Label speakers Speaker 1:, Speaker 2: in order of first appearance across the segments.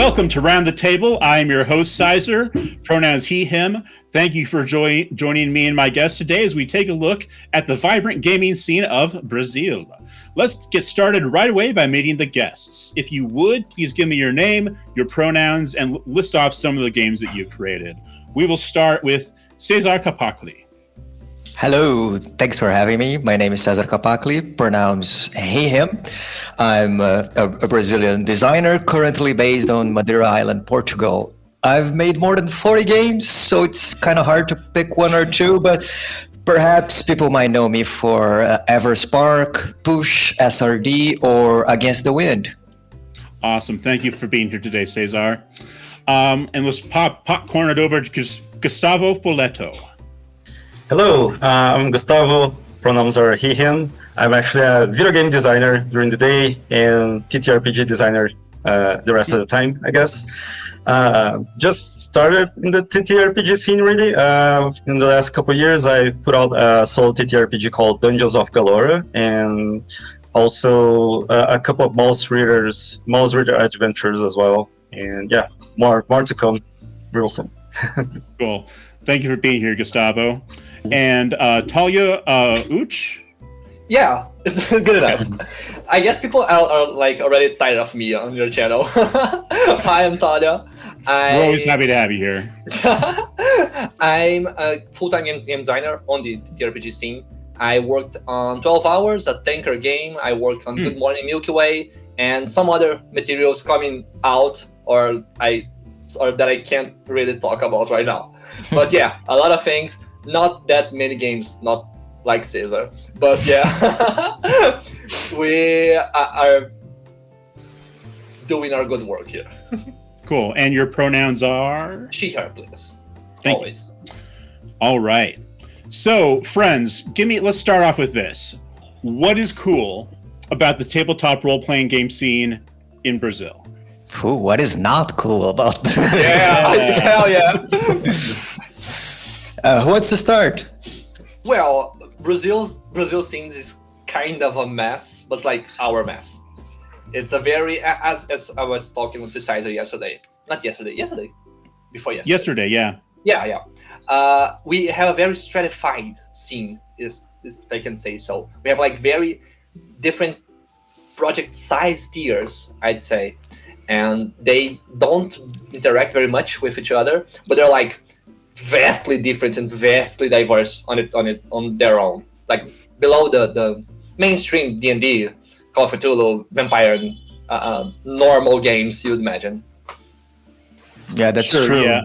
Speaker 1: Welcome to Round the Table. I am your host, Syzer, pronouns he, him. Thank you for joining me and my guest today as we take a look at the vibrant gaming scene of Brazil. Let's get started right away by meeting the guests. If you would, please give me your name, your pronouns, and list off some of the games that you've created. We will start with Cezar Capacle.
Speaker 2: Hello, thanks for having me. My name is Cezar Capacle, pronouns he, him. I'm a Brazilian designer currently based on Madeira Island, Portugal. I've made more than 40 games, so it's kind of hard to pick one or two, but perhaps people might know me for Everspark, Push, SRD, or Against the Wind.
Speaker 1: Awesome. Thank you for being here today, Cezar. And let's popcorn it over to Gustavo Foletto.
Speaker 3: Hello, I'm Gustavo, pronouns are he, him. I'm actually a video game designer during the day and TTRPG designer the rest of the time, I guess. Just started in the TTRPG scene really. In the last couple of years, I put out a solo TTRPG called Dungeons of Galora and also a couple of mouse reader adventures as well. And yeah, more to come real soon.
Speaker 1: Cool. Thank you for being here, Gustavo. And Talia Utsch?
Speaker 4: Yeah, it's good enough. I guess people are like already tired of me on your channel. Hi, I'm Talia.
Speaker 1: We're always happy to have you here.
Speaker 4: I'm a full-time game designer on the TTRPG scene. I worked on 12 Hours, a tanker game. I worked on Good Morning Milky Way and some other materials coming out or that I can't really talk about right now. But yeah, a lot of things. Not that many games, not like Cezar, but yeah, we are doing our good work here.
Speaker 1: Cool. And your pronouns are?
Speaker 4: She, her, please.
Speaker 1: Thank
Speaker 4: Always.
Speaker 1: You. All right. So, friends, let's start off with this. What is cool about the tabletop role-playing game scene in Brazil?
Speaker 2: Ooh, what is not cool about that?
Speaker 4: Yeah, hell yeah.
Speaker 2: Who wants to start?
Speaker 4: Well, Brazil scene is kind of a mess, but it's like our mess. It's a very, as I was talking with Syzer yesterday. Before yesterday.
Speaker 1: Yesterday, yeah.
Speaker 4: Yeah. We have a very stratified scene, if I can say so. We have like very different project size tiers, I'd say. And they don't interact very much with each other, but they're like vastly different and vastly diverse on their own. Like below the mainstream D&D, Call of Cthulhu, Vampire, normal games you'd imagine.
Speaker 2: Yeah, that's true.
Speaker 1: Yeah.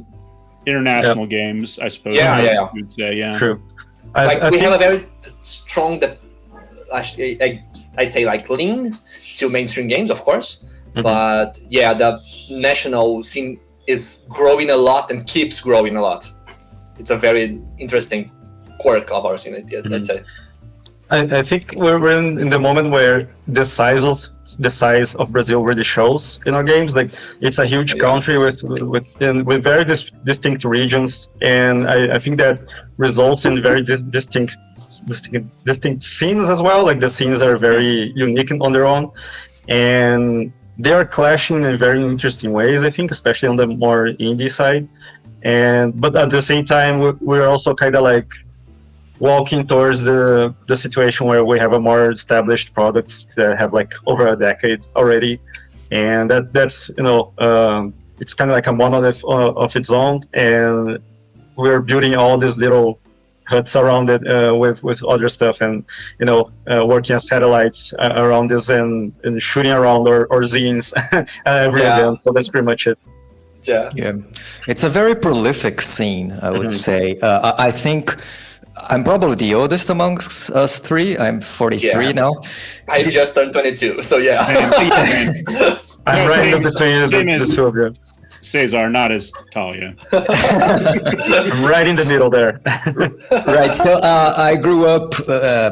Speaker 1: International games, I suppose.
Speaker 4: Yeah.
Speaker 1: You'd say, yeah.
Speaker 3: True.
Speaker 4: We have a very strong, I'd say like lean to mainstream games, of course. Mm-hmm. But yeah, the national scene is growing a lot and keeps growing a lot. It's a very interesting quirk of our scene, I'd say.
Speaker 3: I think we're in the moment where the size of Brazil really shows in our games. Like it's a huge country with very distinct regions, and I think that results in very distinct scenes as well. Like the scenes are very unique on their own, and they are clashing in very interesting ways, I think, especially on the more indie side. But at the same time, we're also kind of like walking towards the situation where we have a more established products that have like over a decade already. And that's it's kind of like a monolith of its own. And we're building all these little huts around it with other stuff and working as satellites around this and shooting around or zines every event. So that's pretty much it.
Speaker 4: Yeah,
Speaker 2: it's a very prolific scene, I would say. I think I'm probably the oldest amongst us three. I'm 43 now.
Speaker 4: I just turned 22, so yeah.
Speaker 3: I'm right in between the two of you.
Speaker 1: Cezar, not as Talia.
Speaker 3: I'm right in the middle there.
Speaker 2: Right. So I grew up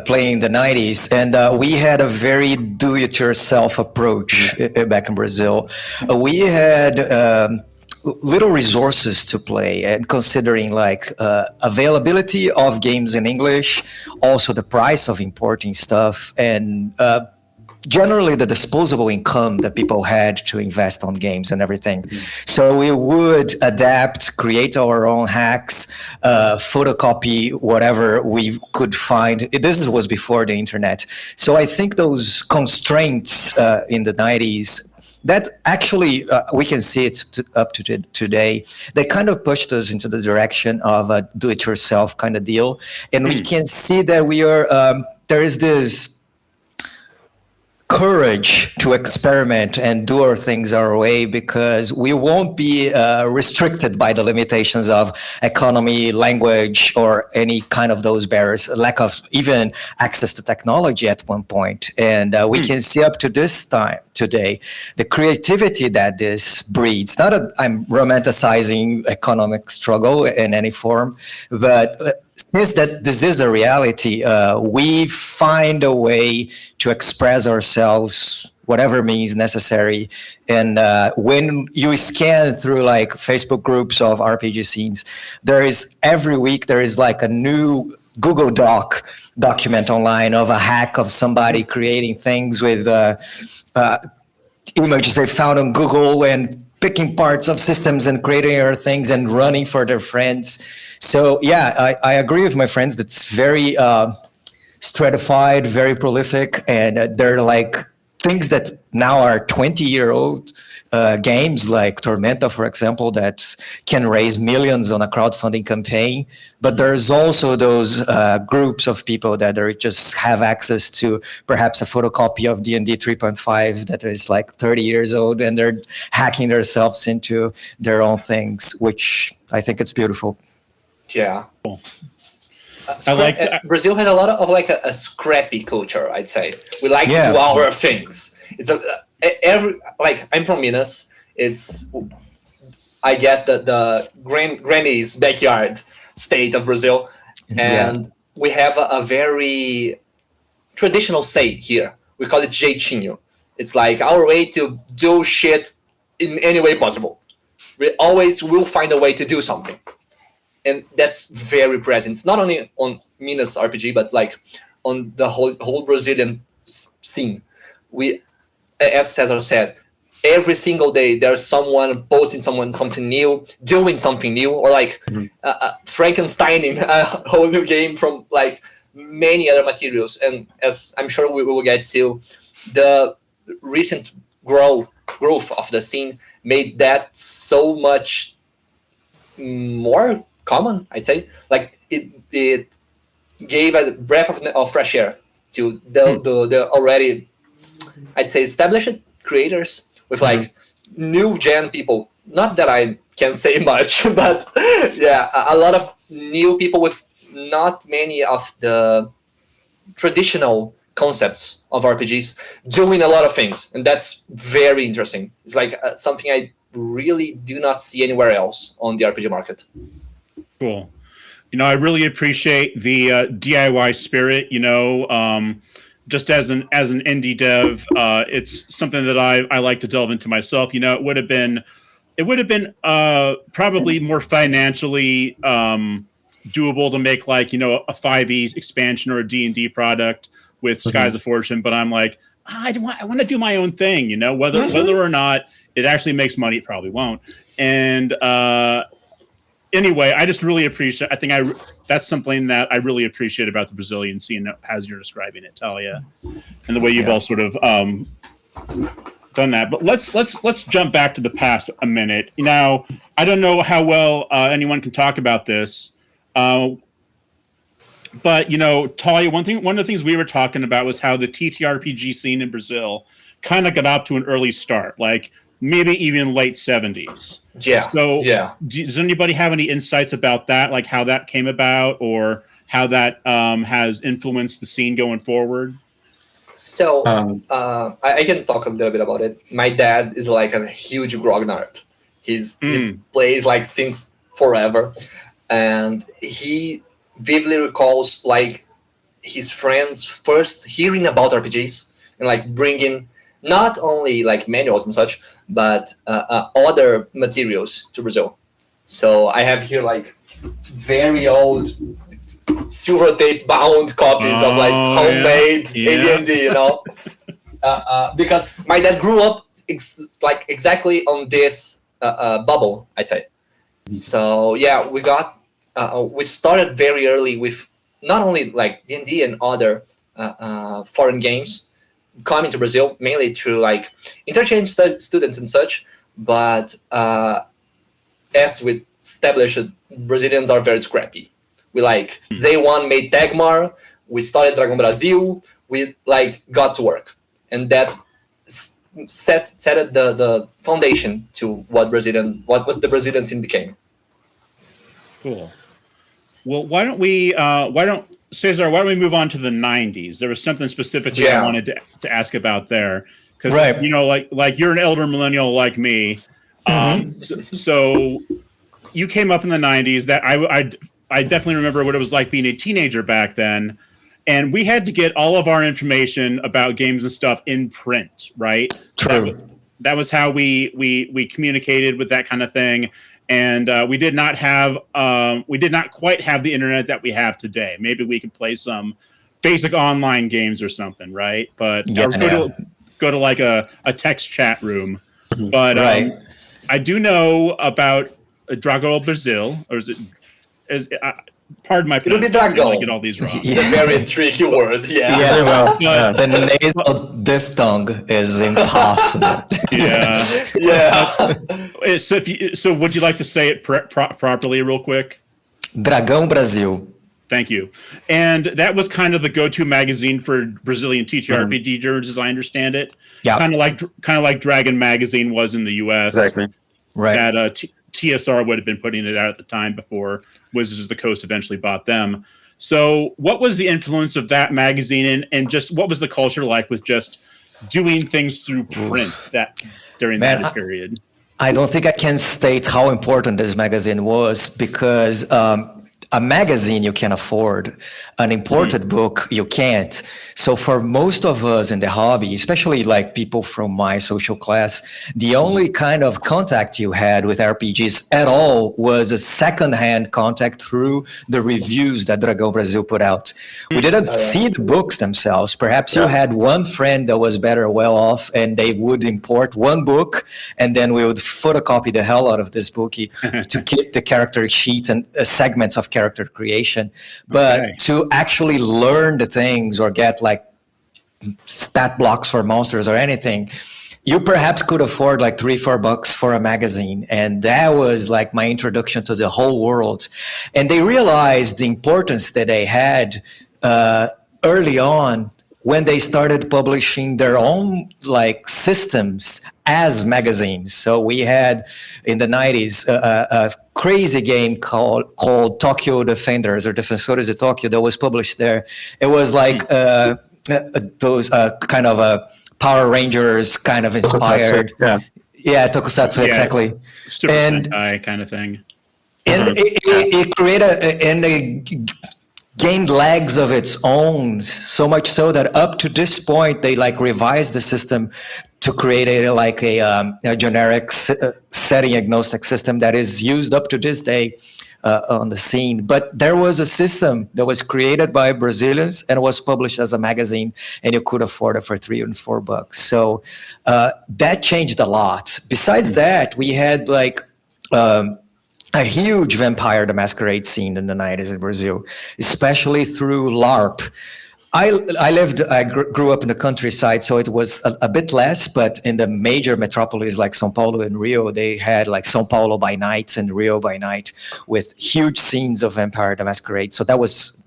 Speaker 2: playing in the 90s, and we had a very do-it-yourself approach back in Brazil. We had little resources to play, and considering like availability of games in English, also the price of importing stuff, and generally the disposable income that people had to invest on games and everything. So we would adapt, create our own hacks, photocopy whatever we could find. This was before the internet. So I think those constraints in the 90s, that actually, we can see it up to today. They kind of pushed us into the direction of a do-it-yourself kind of deal. And we can see that we are, there is this courage to experiment and do our things our way, because we won't be restricted by the limitations of economy, language, or any kind of those barriers, lack of even access to technology at one point. And we can see up to this time today the creativity that this breeds. Not that I'm romanticizing economic struggle in any form, but since that this is a reality, we find a way to express ourselves, whatever means necessary. And when you scan through like Facebook groups of RPG scenes, every week there is like a new Google document online of a hack of somebody creating things with images they found on Google and picking parts of systems and creating other things and running for their friends. So yeah, I agree with my friends. That's very stratified, very prolific, and they're like things that now are 20-year-old games like Tormenta, for example, that can raise millions on a crowdfunding campaign. But there's also those groups of people that are just have access to perhaps a photocopy of D&D 3.5 that is like 30 years old, and they're hacking themselves into their own things, which I think it's beautiful.
Speaker 4: Yeah.
Speaker 1: I like that.
Speaker 4: Brazil has a lot of like a scrappy culture, I'd say. We like to do our things. It's I'm from Minas. It's, I guess, the granny's backyard state of Brazil, and we have a very traditional say here. We call it jeitinho. It's like our way to do shit in any way possible. We always will find a way to do something. And that's very present, not only on Minas RPG, but like on the whole Brazilian scene. We, as Cezar said, every single day there's someone posting something new, doing something new, or like Frankensteining a whole new game from like many other materials. And as I'm sure we will get to, the recent growth of the scene made that so much more common, I'd say. Like it gave a breath of fresh air to the already, I'd say, established creators with like new gen people. Not that I can say much, but yeah, a lot of new people with not many of the traditional concepts of RPGs doing a lot of things, and that's very interesting. It's like something I really do not see anywhere else on the RPG market.
Speaker 1: Cool. I really appreciate the DIY spirit. Just as an indie dev, it's something that I like to delve into myself. It would have been probably more financially doable to make like a 5e expansion or a D&D product with Skies of Fortune, but I'm like, I want to do my own thing. Whether or not it actually makes money, it probably won't. And anyway, I just really appreciate. I think that's something that I really appreciate about the Brazilian scene, as you're describing it, Talia, and the way you've all sort of done that. But let's jump back to the past a minute. Now, I don't know how well anyone can talk about this, but Talia, one of the things we were talking about was how the TTRPG scene in Brazil kind of got up to an early start, like maybe even late 70s.
Speaker 4: Yeah.
Speaker 1: So does anybody have any insights about that, like how that came about or how that has influenced the scene going forward?
Speaker 4: So I can talk a little bit about it. My dad is like a huge grognard. He plays like since forever. And he vividly recalls like his friends first hearing about RPGs and like bringing not only like manuals and such, but other materials to Brazil. So I have here like very old silver tape bound copies of like homemade AD&D, because my dad grew up exactly on this bubble, I'd say. So yeah, we started very early with not only like D&D and other foreign games coming to Brazil, mainly through like interchange students and such. But as we established, Brazilians are very scrappy. We like day one made Dagmar. We started Dragão Brasil. We like got to work, and that set the foundation to what the Brazilian scene became.
Speaker 1: Cool. Well, why don't Cezar, why don't we move on to the 90s? There was something specifically I wanted to ask about there. Because, you know, like you're an elder millennial like me. So you came up in the 90s. That I definitely remember what it was like being a teenager back then. And we had to get all of our information about games and stuff in print, right?
Speaker 2: True.
Speaker 1: That was how we communicated with that kind of thing. And we did not quite have the internet that we have today. Maybe we could play some basic online games or something, right? But go to like a text chat room. But I do know about Dragão Brasil, or pardon my pronunciation, I get all these wrong.
Speaker 4: It's a very tricky word.
Speaker 2: The nasal diphthong is impossible.
Speaker 1: So would you like to say it properly real quick?
Speaker 2: Dragão Brasil.
Speaker 1: Thank you. And that was kind of the go-to magazine for Brazilian TTRPG nerds, as I understand it.
Speaker 2: Yeah.
Speaker 1: Kind of like Dragon Magazine was in the US.
Speaker 3: Exactly.
Speaker 2: Right.
Speaker 1: That TSR would have been putting it out at the time before Wizards of the Coast eventually bought them. So what was the influence of that magazine, and just what was the culture like with just doing things through print during that period?
Speaker 2: I don't think I can state how important this magazine was, because a magazine you can afford, an imported book you can't. So for most of us in the hobby, especially like people from my social class, the only kind of contact you had with RPGs at all was a second-hand contact through the reviews that Dragão Brasil put out. We didn't see the books themselves. Perhaps you had one friend that was better well off, and they would import one book, and then we would photocopy the hell out of this book to keep the character sheets and segments of character creation. But to actually learn the things or get like stat blocks for monsters or anything, you perhaps could afford like $3-4 for a magazine. And that was like my introduction to the whole world. And they realized the importance that they had early on when they started publishing their own like systems as magazines. So we had in the 90s a crazy game called Tokyo Defenders, or Defensores de Tokyo, that was published there. It was like those kind of Power Rangers kind of inspired. Tokusatsu, exactly.
Speaker 1: Super Sentai kind of thing.
Speaker 2: And it created it gained legs of its own, so much so that up to this point they like revised the system to create a generic setting agnostic system that is used up to this day on the scene. But there was a system that was created by Brazilians and was published as a magazine, and you could afford it for $3 and $4. So that changed a lot. Besides that, we had like a huge Vampire the Masquerade scene in the 90s in Brazil, especially through LARP. I grew up in the countryside, so it was a bit less, but in the major metropolis like São Paulo and Rio, they had like São Paulo by night and Rio by night with huge scenes of Vampire the Masquerade. So that was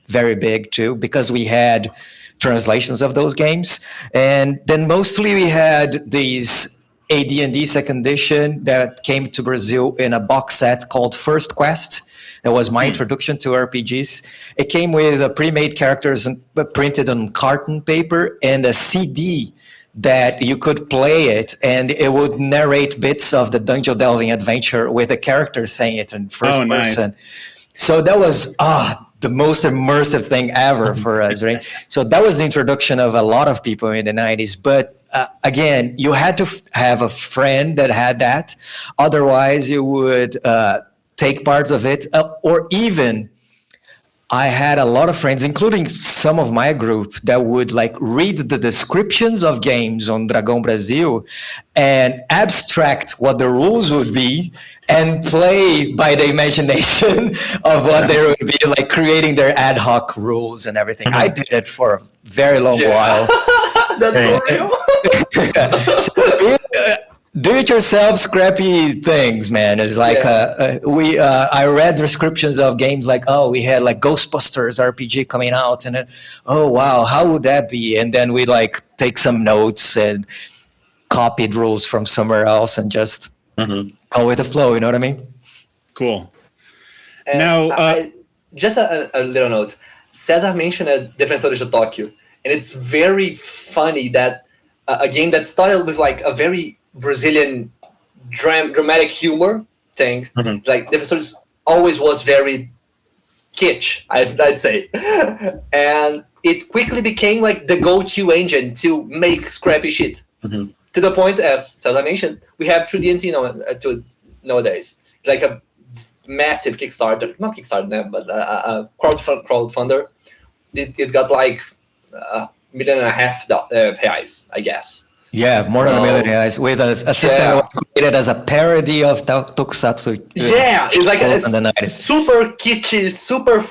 Speaker 2: very big too, because we had translations of those games. And then mostly we had these AD&D second edition that came to Brazil in a box set called First Quest. That was my introduction to RPGs. It came with pre-made characters printed on carton paper and a CD that you could play it, and it would narrate bits of the dungeon delving adventure with a character saying it in first person. Nice. So that was the most immersive thing ever for us, right? So that was the introduction of a lot of people in the 90s. But again, you had to have a friend that had that. Otherwise, you would take parts of it. Or even, I had a lot of friends, including some of my group, that would like read the descriptions of games on Dragão Brasil and abstract what the rules would be and play by the imagination of what they would be, like creating their ad hoc rules and everything. I did it for a very long while.
Speaker 4: That's so real.
Speaker 2: Do-it-yourself scrappy things, man. It's like I read descriptions of games like, oh, we had like Ghostbusters RPG coming out, and then, oh wow, how would that be? And then we like take some notes and copied rules from somewhere else and just go with the flow. You know what I mean?
Speaker 1: Cool.
Speaker 4: And
Speaker 1: Now,
Speaker 4: just a little note. Cezar mentioned Defensores de Tokyo, and it's very funny that a game that started with like a very Brazilian dramatic humor thing, like Defensores always was very kitsch, I'd say, and it quickly became like the go-to engine to make scrappy shit. To the point, as Cezar mentioned, we have 3D&T nowadays. It's like a massive Kickstarter, not Kickstarter, but a crowdfunder. It got like $1.5 million reais, I guess.
Speaker 2: Yeah, more than $1 million reais, with a system that was created as a parody of Tokusatsu.
Speaker 4: Yeah, it's like a super kitschy, super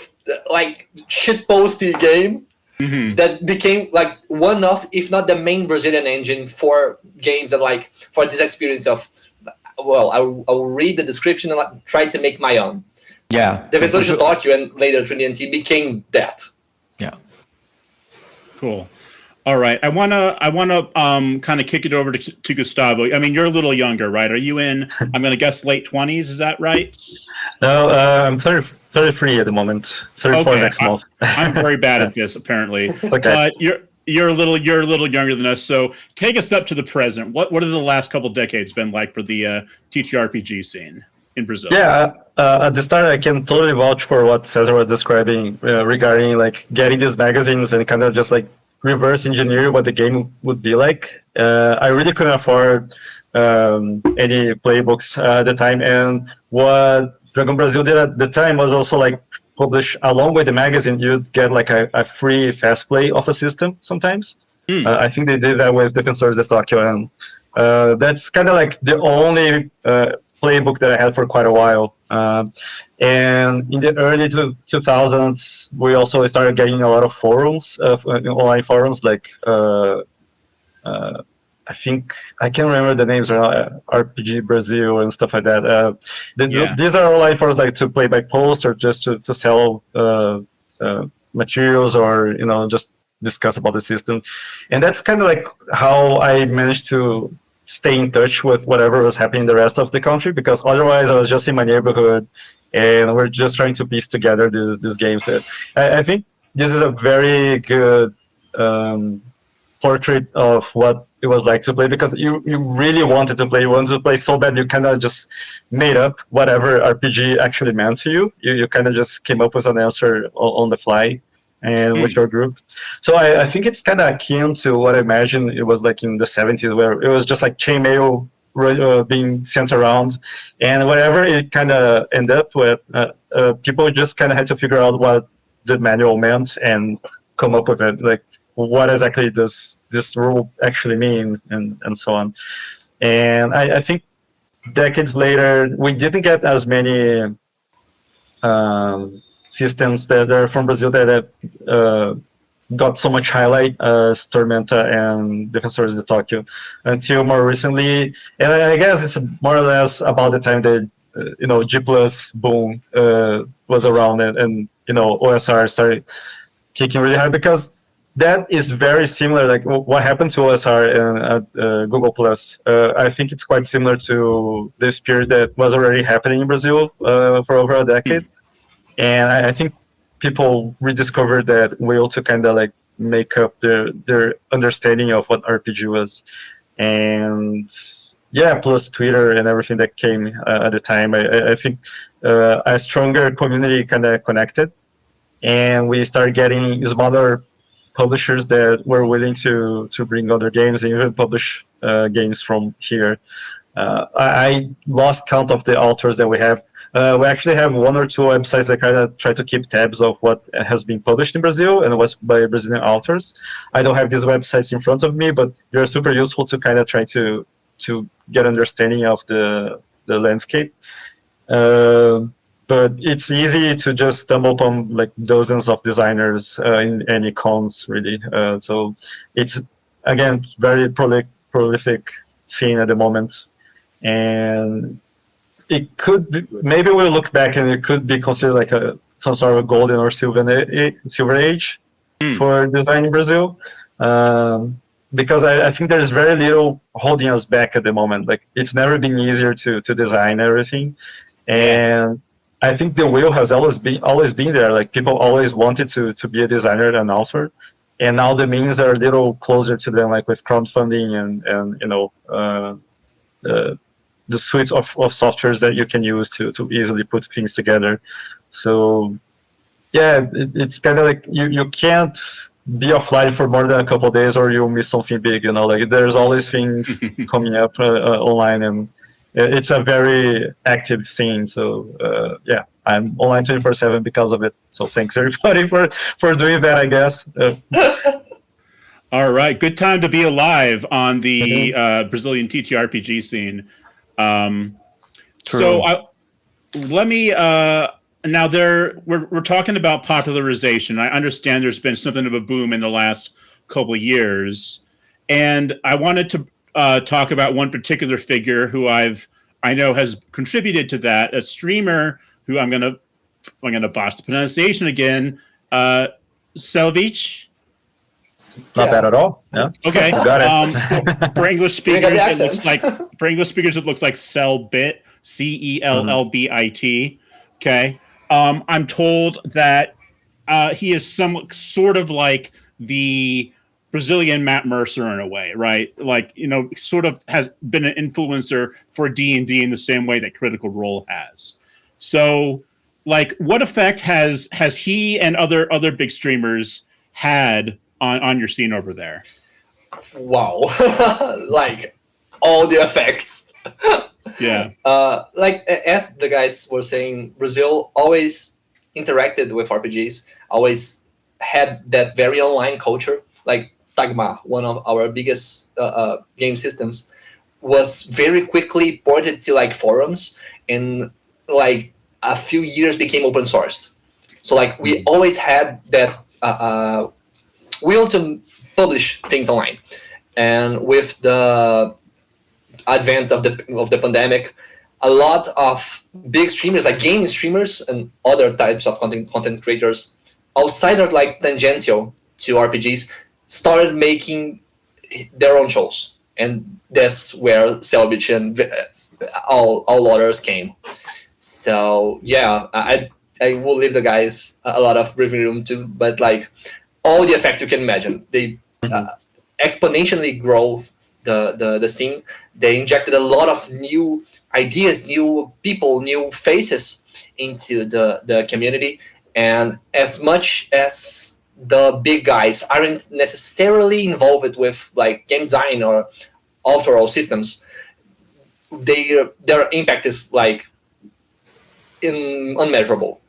Speaker 4: like shitposty game that became like one of, if not the main Brazilian engine for games and like for this experience of, well, I'll read the description and like, try to make my own.
Speaker 2: Yeah.
Speaker 4: Defensores de Tokyo and later 3D&T became that.
Speaker 2: Yeah.
Speaker 1: Cool. All right. I wanna kind of kick it over to Gustavo. I mean, you're a little younger, right? Are you in? I'm gonna guess late 20s. Is that right?
Speaker 3: No, I'm 33 at the moment. 34 next month.
Speaker 1: I'm very bad at this, apparently.
Speaker 3: Okay.
Speaker 1: But you're a little younger than us. So take us up to the present. What have the last couple decades been like for the TTRPG scene in Brazil?
Speaker 3: Yeah. At the start, I can totally vouch for what Cezar was describing regarding like getting these magazines and kind of just like reverse engineer what the game would be like. I really couldn't afford any playbooks at the time, and what Dragão Brasil did at the time was also like publish along with the magazine. You'd get like a free fast play of a system sometimes. I think they did that with Defensores de Tokyo, and that's kind of like the only playbook that I had for quite a while. And in the early 2000s, we also started getting a lot of forums, online forums, like I think I can't remember the names right now, RPG Brazil and stuff like that. These are online forums like to play by post or just to sell materials or just discuss about the system. And that's kind of like how I managed to stay in touch with whatever was happening in the rest of the country, because otherwise I was just in my neighborhood and we're just trying to piece together these games. I think this is a very good portrait of what it was like to play, because you really wanted to play. You wanted to play so bad you kind of just made up whatever RPG actually meant to you. You kind of just came up with an answer on the fly and with your group. So I think it's kind of akin to what I imagine it was like in the 70s, where it was just like chainmail being sent around, and whatever it kind of ended up with, people just kind of had to figure out what the manual meant and come up with it, like what exactly does this rule actually means, and so on. And I think decades later, we didn't get as many systems that are from Brazil that got so much highlight as Tormenta and Defensores de Tokyo until more recently. And I guess it's more or less about the time that G+ boom was around, and OSR started kicking really hard, because that is very similar. Like what happened to OSR and Google+. I think it's quite similar to the spirit that was already happening in Brazil for over a decade. And I think people rediscovered that will to kind of like make up their understanding of what RPG was. And yeah, plus Twitter and everything that came at the time, I think a stronger community kind of connected. And we started getting smaller publishers that were willing to bring other games and even publish games from here. I lost count of the authors that we have. We actually have one or two websites that kind of try to keep tabs of what has been published in Brazil and what's by Brazilian authors. I don't have these websites in front of me, but they're super useful to kind of try to get understanding of the landscape. But it's easy to just stumble upon like dozens of designers in any cons, really. So it's, again, very prolific scene at the moment. And it could be, maybe we'll look back and it could be considered like some sort of a golden or silver age for design in Brazil. Because I think there's very little holding us back at the moment. Like, it's never been easier to design everything. And I think the will has always been there. Like, people always wanted to be a designer and an author, and now the means are a little closer to them, like with crowdfunding and you know, the suite of softwares that you can use to easily put things together. So yeah, it's kind of like you can't be offline for more than a couple of days or you'll miss something big, you know. Like, there's always things coming up online, and it's a very active scene. So yeah, I'm online 24/7 because of it. So thanks everybody for doing that, I guess.
Speaker 1: All right, good time to be alive on the Brazilian TTRPG scene. So let me now we're talking about popularization. I understand there's been something of a boom in the last couple of years, and I wanted to talk about one particular figure who I know has contributed to that, a streamer who I'm gonna botch the pronunciation again, Selvich.
Speaker 3: Not bad at all. Yeah.
Speaker 1: Okay.
Speaker 3: Got it.
Speaker 1: For English speakers, it looks like Cellbit, Cellbit. Okay. I'm told that he is some sort of like the Brazilian Matt Mercer in a way, right? Like, you know, sort of has been an influencer for D&D in the same way that Critical Role has. So, like, what effect has he and other big streamers had on your scene over there?
Speaker 4: Wow. Like, all the effects.
Speaker 1: Yeah.
Speaker 4: Like, as the guys were saying, Brazil always interacted with RPGs, always had that very online culture. Like, Tagma, one of our biggest game systems, was very quickly ported to like forums, and like a few years became open sourced. So like we always had that will to publish things online. And with the advent of the pandemic, a lot of big streamers, like game streamers and other types of content creators outside of like tangential to RPGs, started making their own shows. And that's where Selbich and all others came. So yeah, I will leave the guys a lot of breathing room too, but like all the effects you can imagine, they exponentially grow the scene. They injected a lot of new ideas, new people, new faces into the community. And as much as the big guys aren't necessarily involved with like game design or overall systems, their impact is like unmeasurable.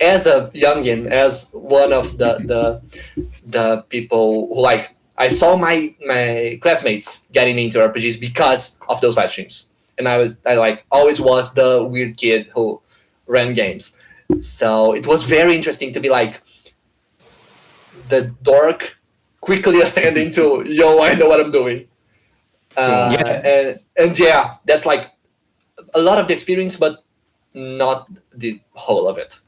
Speaker 4: As a youngin, as one of the people who like, I saw my classmates getting into RPGs because of those live streams, and I always was the weird kid who ran games. So it was very interesting to be like the dork quickly ascending to, yo, I know what I'm doing. And yeah, that's like a lot of the experience, but not the whole of it.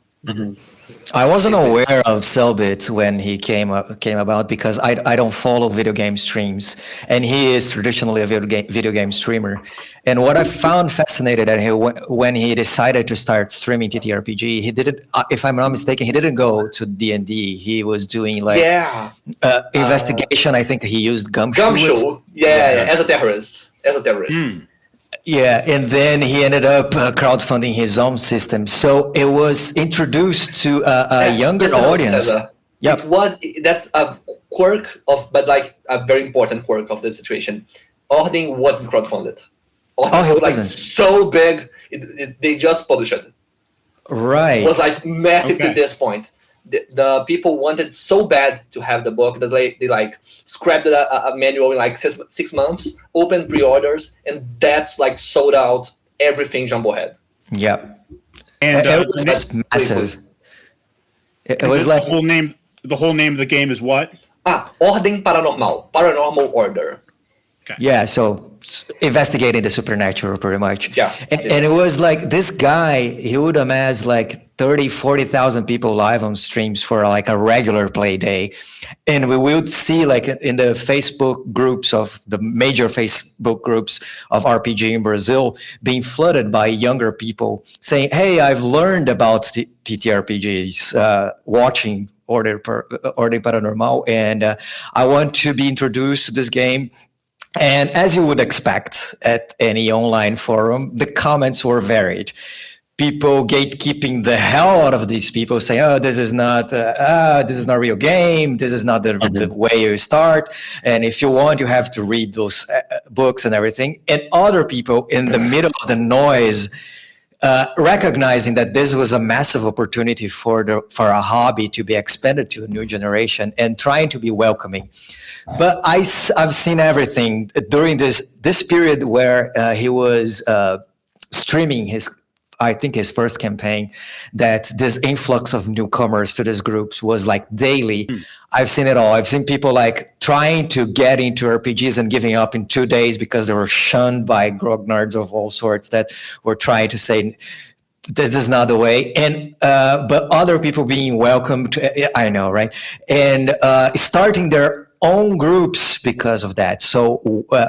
Speaker 2: I wasn't aware of Selbit when he came about, because I don't follow video game streams, and he is traditionally a video game streamer. And what I found fascinating that when he decided to start streaming TTRPG, he didn't, if I'm not mistaken, he didn't go to D&D. He was doing like investigation. I think he used Gumshoe.
Speaker 4: Yeah, as a terrorist.
Speaker 2: Yeah, and then he ended up crowdfunding his own system. So it was introduced to a younger audience.
Speaker 4: Yep. That's a quirk of, but like a very important quirk of the situation. Ording wasn't crowdfunded.
Speaker 2: he
Speaker 4: was like
Speaker 2: wasn't.
Speaker 4: so big. They just published it.
Speaker 2: Right.
Speaker 4: It was like massive to this point. The people wanted so bad to have the book that they like scrapped a manual in like 6 months, opened pre-orders, and that's like sold out everything Jumbo had.
Speaker 2: Yeah.
Speaker 1: And
Speaker 2: it was massive. It was like
Speaker 1: the whole name of the game is what?
Speaker 4: Ordem Paranormal, Paranormal Order.
Speaker 2: Yeah, so investigating the supernatural pretty much.
Speaker 4: Yeah.
Speaker 2: And it was like this guy, he would amass like 30, 40,000 people live on streams for like a regular play day. And we would see like in the Facebook groups of the major Facebook groups of RPG in Brazil being flooded by younger people saying, hey, I've learned about TTRPGs, watching Ordem Paranormal, and I want to be introduced to this game. And as you would expect at any online forum, the comments were varied. People gatekeeping the hell out of these people, saying, "Oh, this is not a real game. This is not the way you start. And if you want, you have to read those books and everything." And other people in the middle of the noise, recognizing that this was a massive opportunity for a hobby to be expanded to a new generation and trying to be welcoming. But I've seen everything during this period where he was streaming his first campaign, that this influx of newcomers to these groups was like daily. I've seen it all. I've seen people like trying to get into RPGs and giving up in 2 days because they were shunned by grognards of all sorts that were trying to say, this is not the way. And but other people being welcomed, I know, right? And starting their own groups because of that. So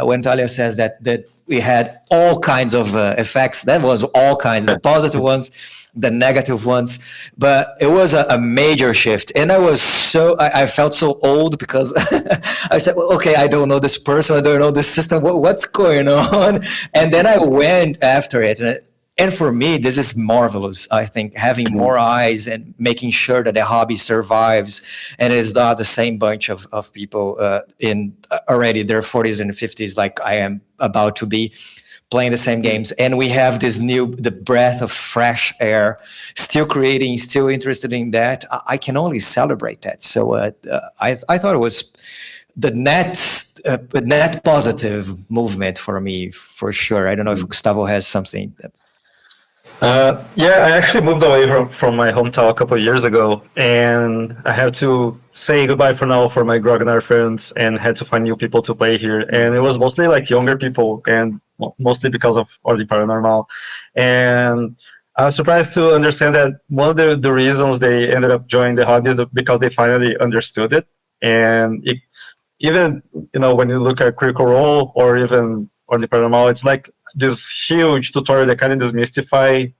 Speaker 2: when Talia says that we had all kinds of effects, that was all kinds, the positive ones, the negative ones, but it was a major shift. And I felt so old because I said, well, okay, I don't know this person, I don't know this system, what's going on? And then I went after it. And for me, this is marvelous. I think having more eyes and making sure that the hobby survives and is not the same bunch of people in already their 40s and 50s, like I am about to be, playing the same games. And we have the breath of fresh air, still creating, still interested in that. I can only celebrate that. So I thought it was the net positive movement for me, for sure. I don't know if Gustavo has something.
Speaker 3: Yeah, I actually moved away from my hometown a couple of years ago, and I had to say goodbye for now for my Grognard friends, and had to find new people to play here. And it was mostly like younger people, and mostly because of Ordem Paranormal. And I was surprised to understand that one of the reasons they ended up joining the hobby is because they finally understood it. And even when you look at Critical Role or even Ordem Paranormal, it's like this huge tutorial that kind of demystify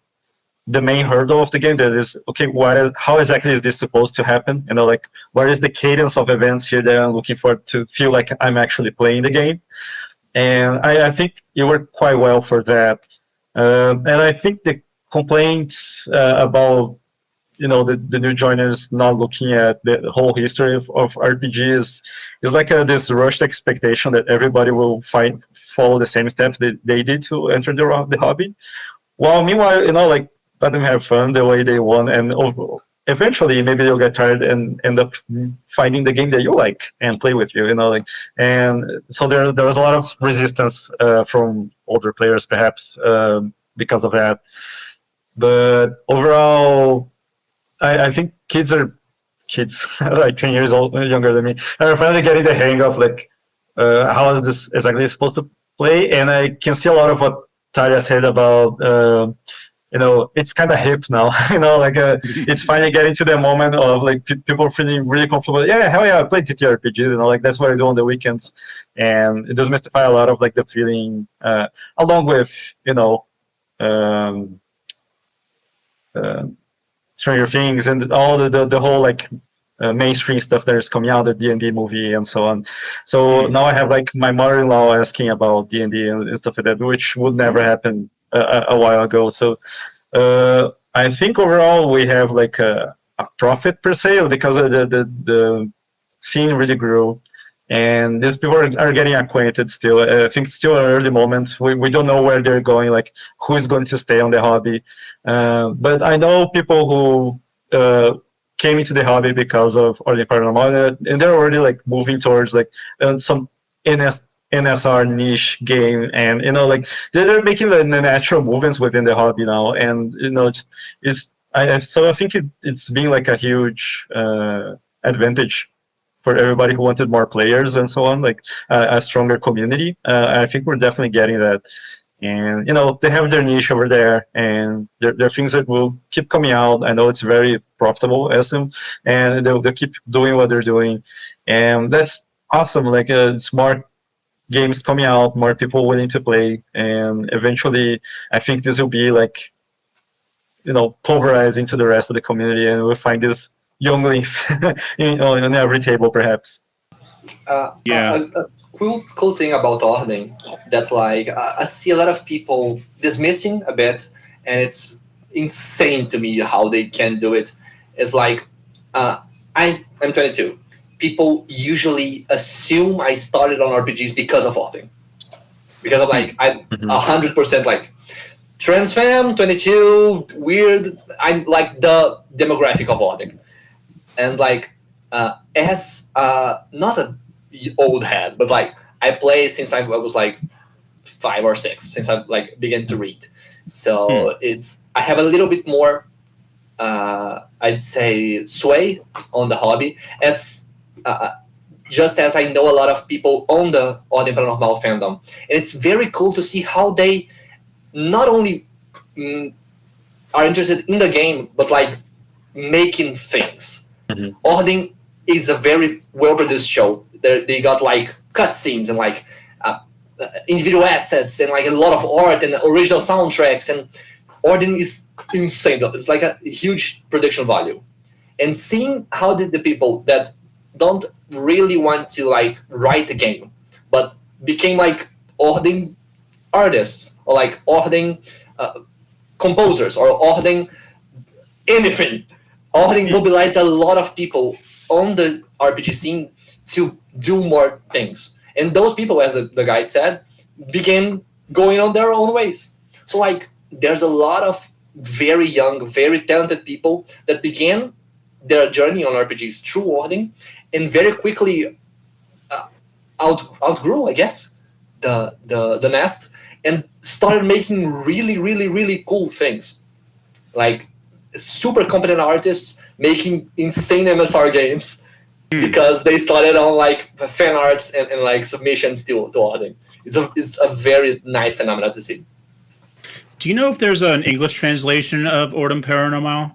Speaker 3: the main hurdle of the game. That is, okay, how exactly is this supposed to happen? Like, what is the cadence of events here that I'm looking for to feel like I'm actually playing the game? And I think it worked quite well for that. And I think the complaints about the new joiners not looking at the whole history of RPGs is like this rushed expectation that everybody will follow the same steps that they did to enter the hobby. While meanwhile, like, let them have fun the way they want, and eventually maybe they'll get tired and end up finding the game that you like and play with you, and so there was a lot of resistance from older players, perhaps because of that. But overall, I think kids like 10 years old, younger than me, are finally getting the hang of like how is this exactly supposed to play. And I can see a lot of what Talia said about it's kind of hip now. Like it's finally getting to the moment of like people feeling really comfortable. Yeah, hell yeah, I play TTRPGs. Like that's what I do on the weekends, and it does mystify a lot of like the feeling, along with Stranger Things and all the whole like mainstream stuff that is coming out, the D&D movie and so on. So now I have like my mother-in-law asking about D&D and stuff like that, which would never happen a while ago. So I think overall we have like a profit per se, because the scene really grew. And these people are getting acquainted still. I think it's still an early moment. We don't know where they're going, like who is going to stay on the hobby. But I know people who came into the hobby because of Ordem Paranormal, and they're already like moving towards like some NSR niche game, and like they're making the natural movements within the hobby now, and so I think it's being like a huge advantage for everybody who wanted more players and so on, like a stronger community. I think we're definitely getting that. And they have their niche over there, and there are things that will keep coming out. I know it's very profitable, SM, and they'll keep doing what they're doing, and that's awesome. Like smart games coming out, more people willing to play, and eventually, I think this will be like pulverized into the rest of the community, and we'll find these younglings on every table, perhaps.
Speaker 1: Yeah.
Speaker 4: A cool thing about Ordem that's like I see a lot of people dismissing a bit, and it's insane to me how they can do it. It's like I'm 22. People usually assume I started on RPGs because of Ordem, because I'm like I'm 100% like trans femme, 22, weird. I'm like the demographic of Ordem, and like as not a old head, but like I play since I was like 5 or 6, since I like began to read. So I have a little bit more I'd say sway on the hobby, as just as I know a lot of people on the Ordem Paranormal fandom, and it's very cool to see how they not only are interested in the game, but like making things. Ordem is a very well-produced show. They got like cutscenes and like individual assets and like a lot of art and original soundtracks, and Ordem is insane. It's like a huge production value. And seeing how did the people that don't really want to like write a game, but became like Ordem artists or like Ordem composers or Ordem anything. Ordem mobilized a lot of people on the RPG scene to do more things. And those people, as the guy said, began going on their own ways. So like there's a lot of very young, very talented people that began their journey on RPGs through Ordem, and very quickly outgrew, I guess, the nest, and started making really, really, really cool things. Like super competent artists making insane MSR games because they started on like fan arts and like submissions to Ordem. It's a very nice phenomenon to see.
Speaker 1: Do you know if there's an English translation of Ordem Paranormal?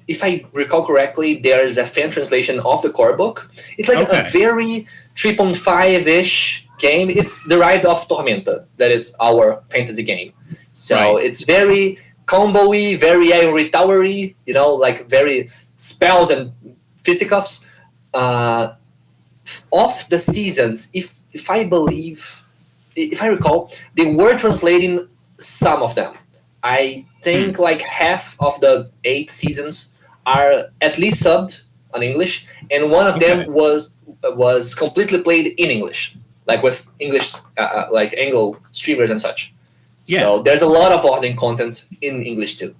Speaker 4: If I recall correctly, there is a fan translation of the core book. It's like a very 3.5-ish game. It's derived off Tormenta, that is our fantasy game. So it's very combo-y, very ivory towery, like very spells and fisticuffs. Of the seasons, if I recall, they were translating some of them. I think like half of the 8 seasons are at least subbed on English, and one of them was completely played in English, like with English like Anglo streamers and such. So there's a lot of Ordem content in English too.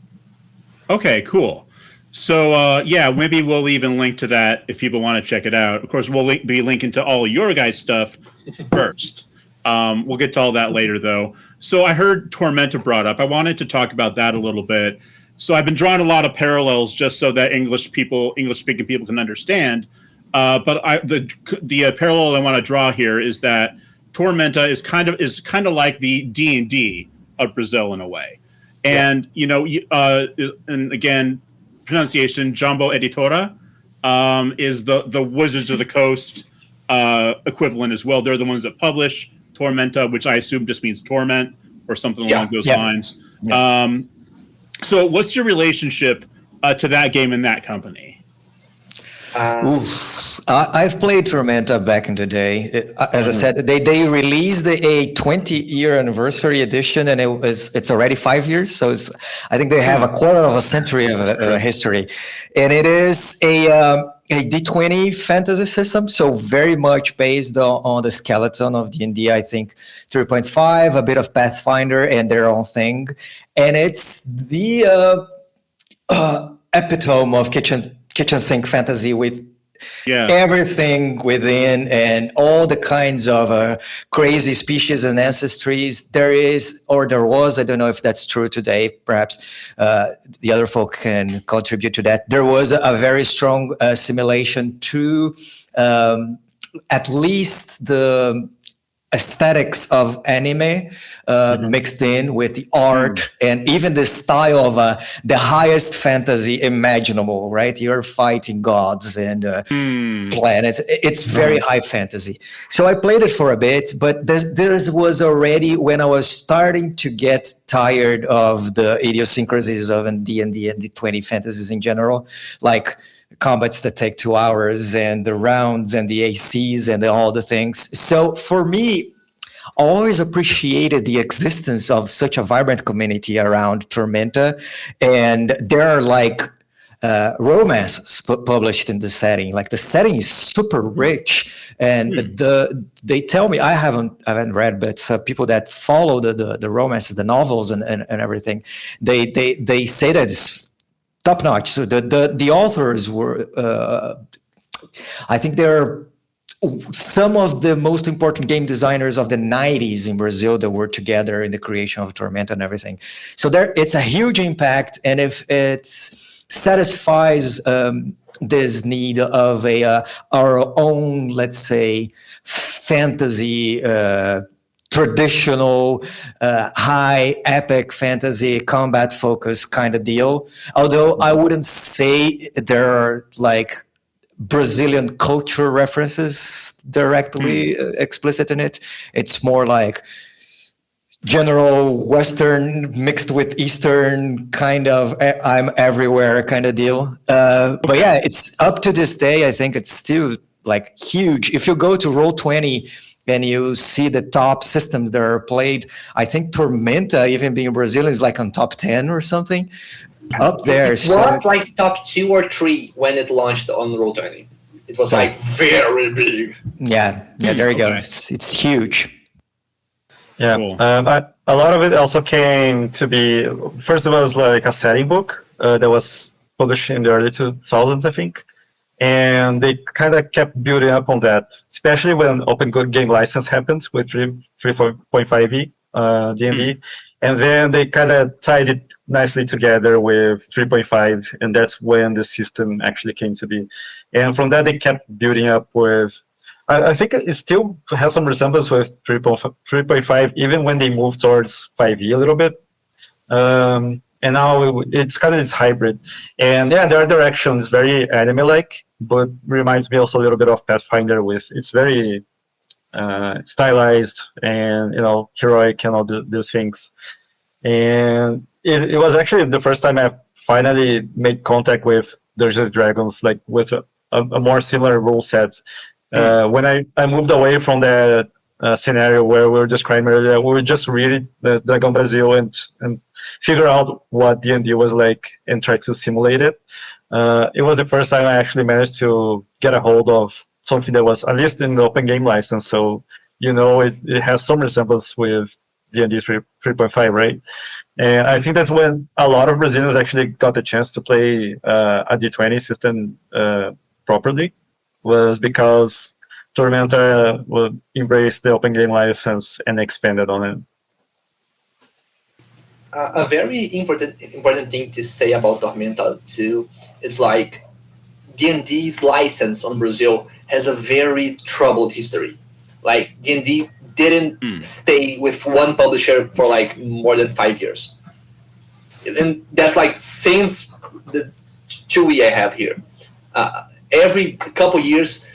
Speaker 4: Okay,
Speaker 1: cool. So maybe we'll even link to that if people want to check it out. Of course, we'll be linking to all your guys' stuff first. We'll get to all that later, though. So I heard Tormenta brought up. I wanted to talk about that a little bit. So I've been drawing a lot of parallels just so that English-speaking people can understand. But the parallel I want to draw here is that Tormenta is kind of like the D&D of Brazil in a way. And and again, pronunciation Jumbo Editora is the Wizards of the Coast equivalent as well. They're the ones that publish Tormenta, which I assume just means torment or something along those lines. So what's your relationship to that game and that company?
Speaker 2: I've played Tormenta back in the day. As I said, they released a 20-year anniversary edition, and it's already 5 years. So I think they have a quarter of a century of history, and it is a D20 fantasy system, so very much based on the skeleton of D&D. I think 3.5, a bit of Pathfinder, and their own thing, and it's the epitome of kitchen sink fantasy with everything within and all the kinds of crazy species and ancestries there is, or there was. I don't know if that's true today. Perhaps the other folk can contribute to that. There was a very strong assimilation to at least the aesthetics of anime mixed in with the art and even the style of the highest fantasy imaginable, right? You're fighting gods and planets. It's very high fantasy. So I played it for a bit, but this was already when I was starting to get tired of the idiosyncrasies of D&D and D20 fantasies in general, like combats that take 2 hours and the rounds and the ACs and all the things. So for me, I always appreciated the existence of such a vibrant community around Tormenta. And there are like romances published in the setting. Like the setting is super rich. And they tell me, I haven't read, but people that follow the romances, the novels and everything, they say that it's top notch. So the authors were, I think they're some of the most important game designers of the 90s in Brazil that were together in the creation of Tormenta and everything. So it's a huge impact. And if it satisfies this need of our own, let's say, fantasy, traditional, high epic fantasy combat focus kind of deal. Although I wouldn't say there are like Brazilian culture references directly explicit in it. It's more like general Western mixed with Eastern kind of I'm everywhere kind of deal. But yeah, it's up to this day. I think it's still like huge. If you go to Roll20 and you see the top systems that are played, I think Tormenta, even being Brazilian, is like on top 10 or something up there.
Speaker 4: It was like top 2 or 3 when it launched on Roll20. It was like very big.
Speaker 2: Yeah, there you go. It's huge.
Speaker 3: Yeah, cool. A lot of it also came to be, first it was like a setting book that was published in the early 2000s, I think. And they kind of kept building up on that, especially when Open Good Game License happened with 3.5e D&D. And then they kind of tied it nicely together with 3.5, and that's when the system actually came to be. And from that, they kept building up with, I think it still has some resemblance with 3.5, even when they moved towards 5e a little bit. And now it's kind of this hybrid. And yeah, their direction is very anime-like, but reminds me also a little bit of Pathfinder with, it's very stylized and, heroic and all these things. And it was actually the first time I finally made contact with Dungeons & Dragons, like with a more similar rule set. When I moved away from the scenario where we were describing earlier, we were just reading the Dragão Brasil and figure out what D&D was like and try to simulate it. It was the first time I actually managed to get a hold of something that was at least in the Open Game License, so it has some resemblance with D&D 3.5, right? And I think that's when a lot of Brazilians actually got the chance to play a D20 system properly, was because Tormenta would embrace the Open Game License and expanded on it.
Speaker 4: A very important thing to say about Tormenta too is like D&D's license on Brazil has a very troubled history. Like D&D didn't stay with one publisher for like more than 5 years, and that's like since the 2E I have here. Every couple years,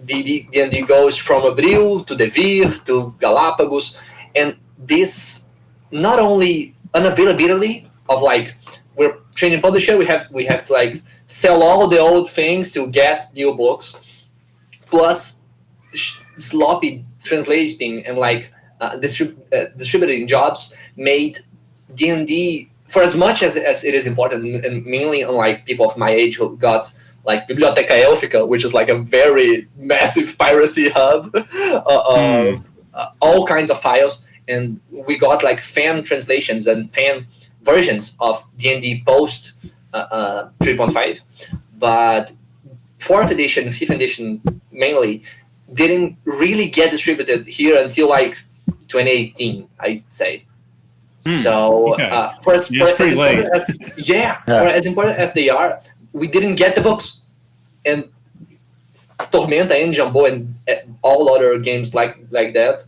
Speaker 4: D&D goes from Abril to Devir to Galapagos, and this not only unavailability of like we're training publisher, we have to like sell all the old things to get new books, plus sloppy translating and like distributing jobs made D&D, for as much as it is important, and mainly on like people of my age who got like Biblioteca Elfica, which is like a very massive piracy hub of all kinds of files. And we got like fan translations and fan versions of D&D post 3.5. But 4th edition, 5th edition mainly didn't really get distributed here until like 2018, I'd say. So for as important as they are, we didn't get the books. And Tormenta and Jumbo and all other games like that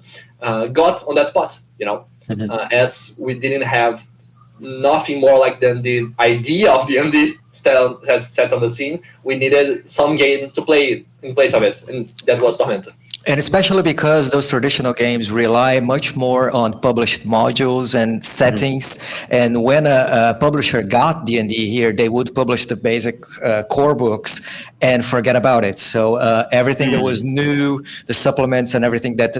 Speaker 4: got on that spot, as we didn't have nothing more like than the idea of D&D set on the scene. We needed some game to play in place of it, and that was Tormenta.
Speaker 2: And especially because those traditional games rely much more on published modules and settings. And when a publisher got D&D here, they would publish the basic core books and forget about it. So everything that was new, the supplements and everything that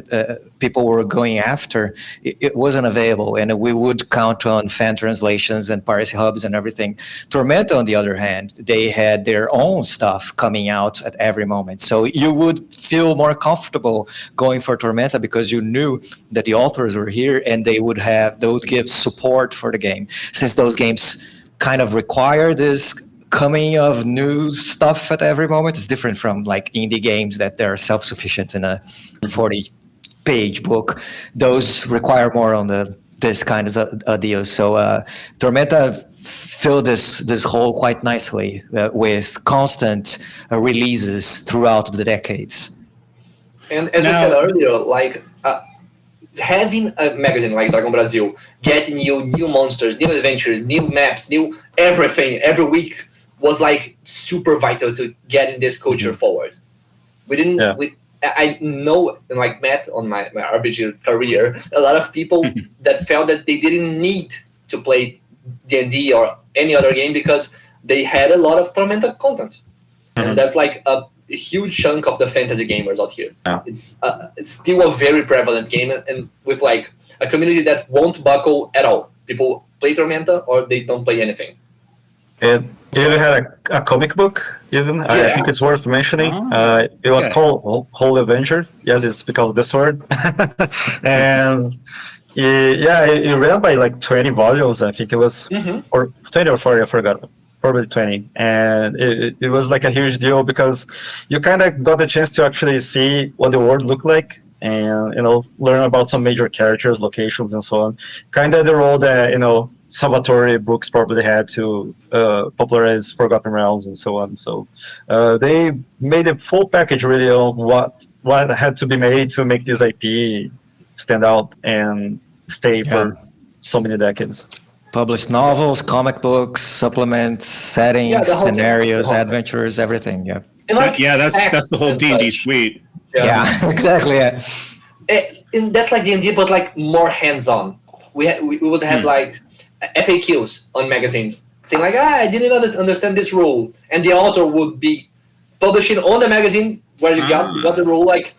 Speaker 2: people were going after, it wasn't available. And we would count on fan translations and piracy hubs and everything. Tormenta, on the other hand, they had their own stuff coming out at every moment. So you would feel more comfortable going for Tormenta because you knew that the authors were here and they would give support for the game. Since those games kind of require this coming of new stuff at every moment, it's different from like indie games that they're self-sufficient in a 40-page book. Those require more on this kind of deal. So Tormenta filled this hole quite nicely with constant releases throughout the decades.
Speaker 4: And as we said earlier, like having a magazine like Dragon Brasil, getting you new monsters, new adventures, new maps, new everything every week was like super vital to getting this culture forward. We didn't. I know, like Matt on my RPG career, a lot of people that felt that they didn't need to play D&D or any other game because they had a lot of Tormenta content, and that's like a huge chunk of the fantasy gamers out here. It's still a very prevalent game, and with like a community that won't buckle at all. People play Tormenta or they don't play anything.
Speaker 3: It even had a comic book, even. I think it's worth mentioning. It was called Whole Adventure. Yes, it's because of this word. And it ran by like 20 volumes, I think it was, or 20 or 40, I forgot. Probably 20. And it was like a huge deal because you kind of got the chance to actually see what the world looked like and, learn about some major characters, locations, and so on. Kind of the role that, Salvatore books probably had to popularize Forgotten Realms and so on. So they made a full package really on what had to be made to make this IP stand out and stay for so many decades.
Speaker 2: Published novels, comic books, supplements, settings, scenarios, adventures, everything. Yeah.
Speaker 1: That's the whole D&D suite.
Speaker 2: Yeah, exactly. Yeah.
Speaker 4: And that's like D&D, but like more hands-on. We would have like FAQs on magazines saying like, I didn't understand this rule, and the author would be publishing on the magazine where you got the rule, like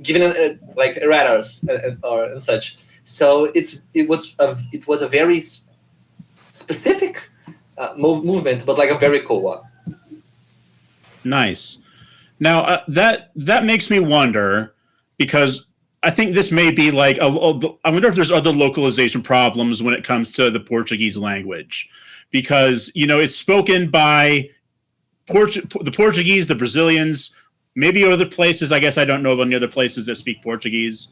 Speaker 4: giving like erratas and such. So it was a very specific movement, but like a very cool one.
Speaker 1: Nice. Now that makes me wonder, because I think this may be like I wonder if there's other localization problems when it comes to the Portuguese language, because it's spoken by the Portuguese, the Brazilians, maybe other places. I guess I don't know of any other places that speak Portuguese.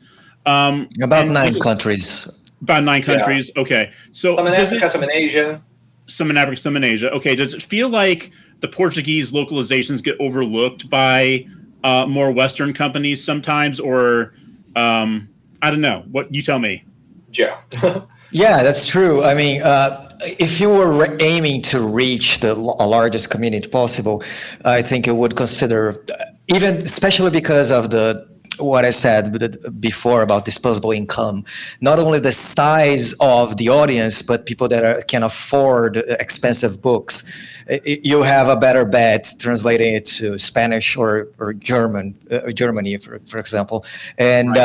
Speaker 2: About 9 countries.
Speaker 1: About 9 countries. Yeah. Okay. So
Speaker 4: some in Africa, some in Asia.
Speaker 1: Some in Africa, some in Asia. Okay. Does it feel like the Portuguese localizations get overlooked by more Western companies sometimes, or I don't know? What you tell me.
Speaker 4: Yeah.
Speaker 2: Yeah, that's true. I mean, if you were aiming to reach the largest community possible, I think you would consider, even especially because of what I said before about disposable income, not only the size of the audience, but people that can afford expensive books. You have a better bet translating it to Spanish or Germany, for example. And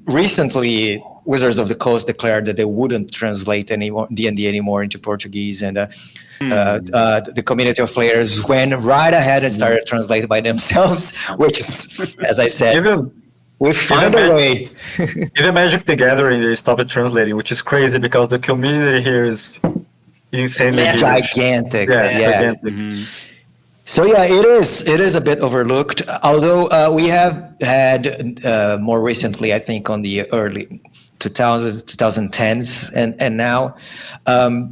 Speaker 2: recently, Wizards of the Coast declared that they wouldn't translate anymore D&D anymore into Portuguese, and the community of players went right ahead and started translating by themselves, which is, as I said, we find a way.
Speaker 3: Even Magic the Gathering, they stopped translating, which is crazy because the community here is insanely huge.
Speaker 2: Gigantic.
Speaker 3: Gigantic.
Speaker 2: So yeah, it is a bit overlooked. Although we have had more recently, I think, on the early 2000s, 2010s, and now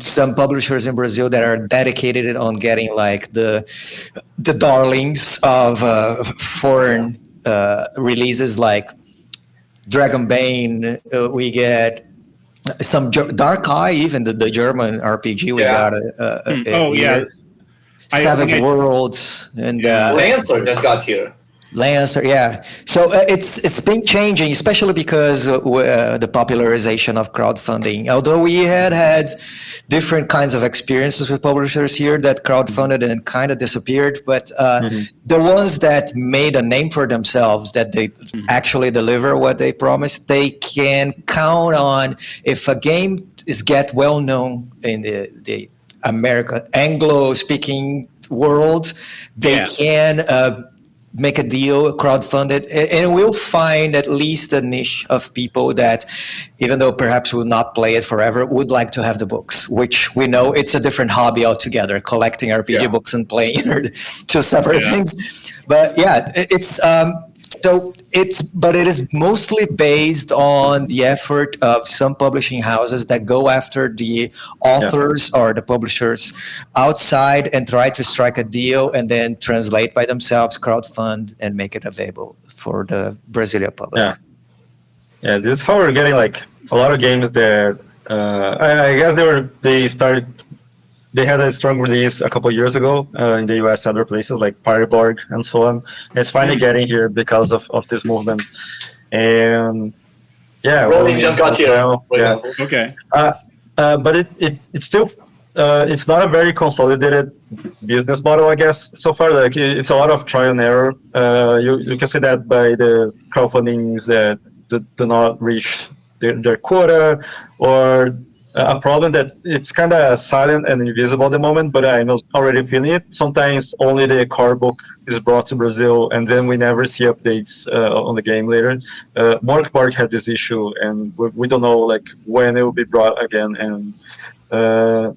Speaker 2: some publishers in Brazil that are dedicated on getting like the darlings of foreign releases like Dragonbane. We get some Dark Eye, even the German RPG. We got Savage Worlds and
Speaker 4: Lancer just got here.
Speaker 2: Lancer, yeah. So it's been changing, especially because the popularization of crowdfunding. Although we had different kinds of experiences with publishers here that crowdfunded and kind of disappeared, but the ones that made a name for themselves, that they actually deliver what they promised, they can count on. If a game get well known in the American Anglo-speaking world, they can make a deal, crowdfund it, and we'll find at least a niche of people that, even though perhaps will not play it forever, would like to have the books, which we know it's a different hobby altogether. Collecting RPG books and playing are two separate things. But yeah, but it is mostly based on the effort of some publishing houses that go after the authors or the publishers outside and try to strike a deal and then translate by themselves, crowdfund, and make it available for the Brazilian public.
Speaker 3: Yeah, this is how we're getting like a lot of games that I guess they had a strong release a couple of years ago in the US and other places like Pareborg and so on. And it's finally getting here because of this movement. And
Speaker 4: Rolling just got here.
Speaker 1: Okay.
Speaker 3: But it's still it's not a very consolidated business model, I guess. So far, like it's a lot of trial and error. You can see that by the crowdfundings that do not reach their quota, or a problem that it's kind of silent and invisible at the moment, but I'm already feeling it. Sometimes only the core book is brought to Brazil, and then we never see updates on the game later. Morkborg had this issue, and we don't know like when it will be brought again. And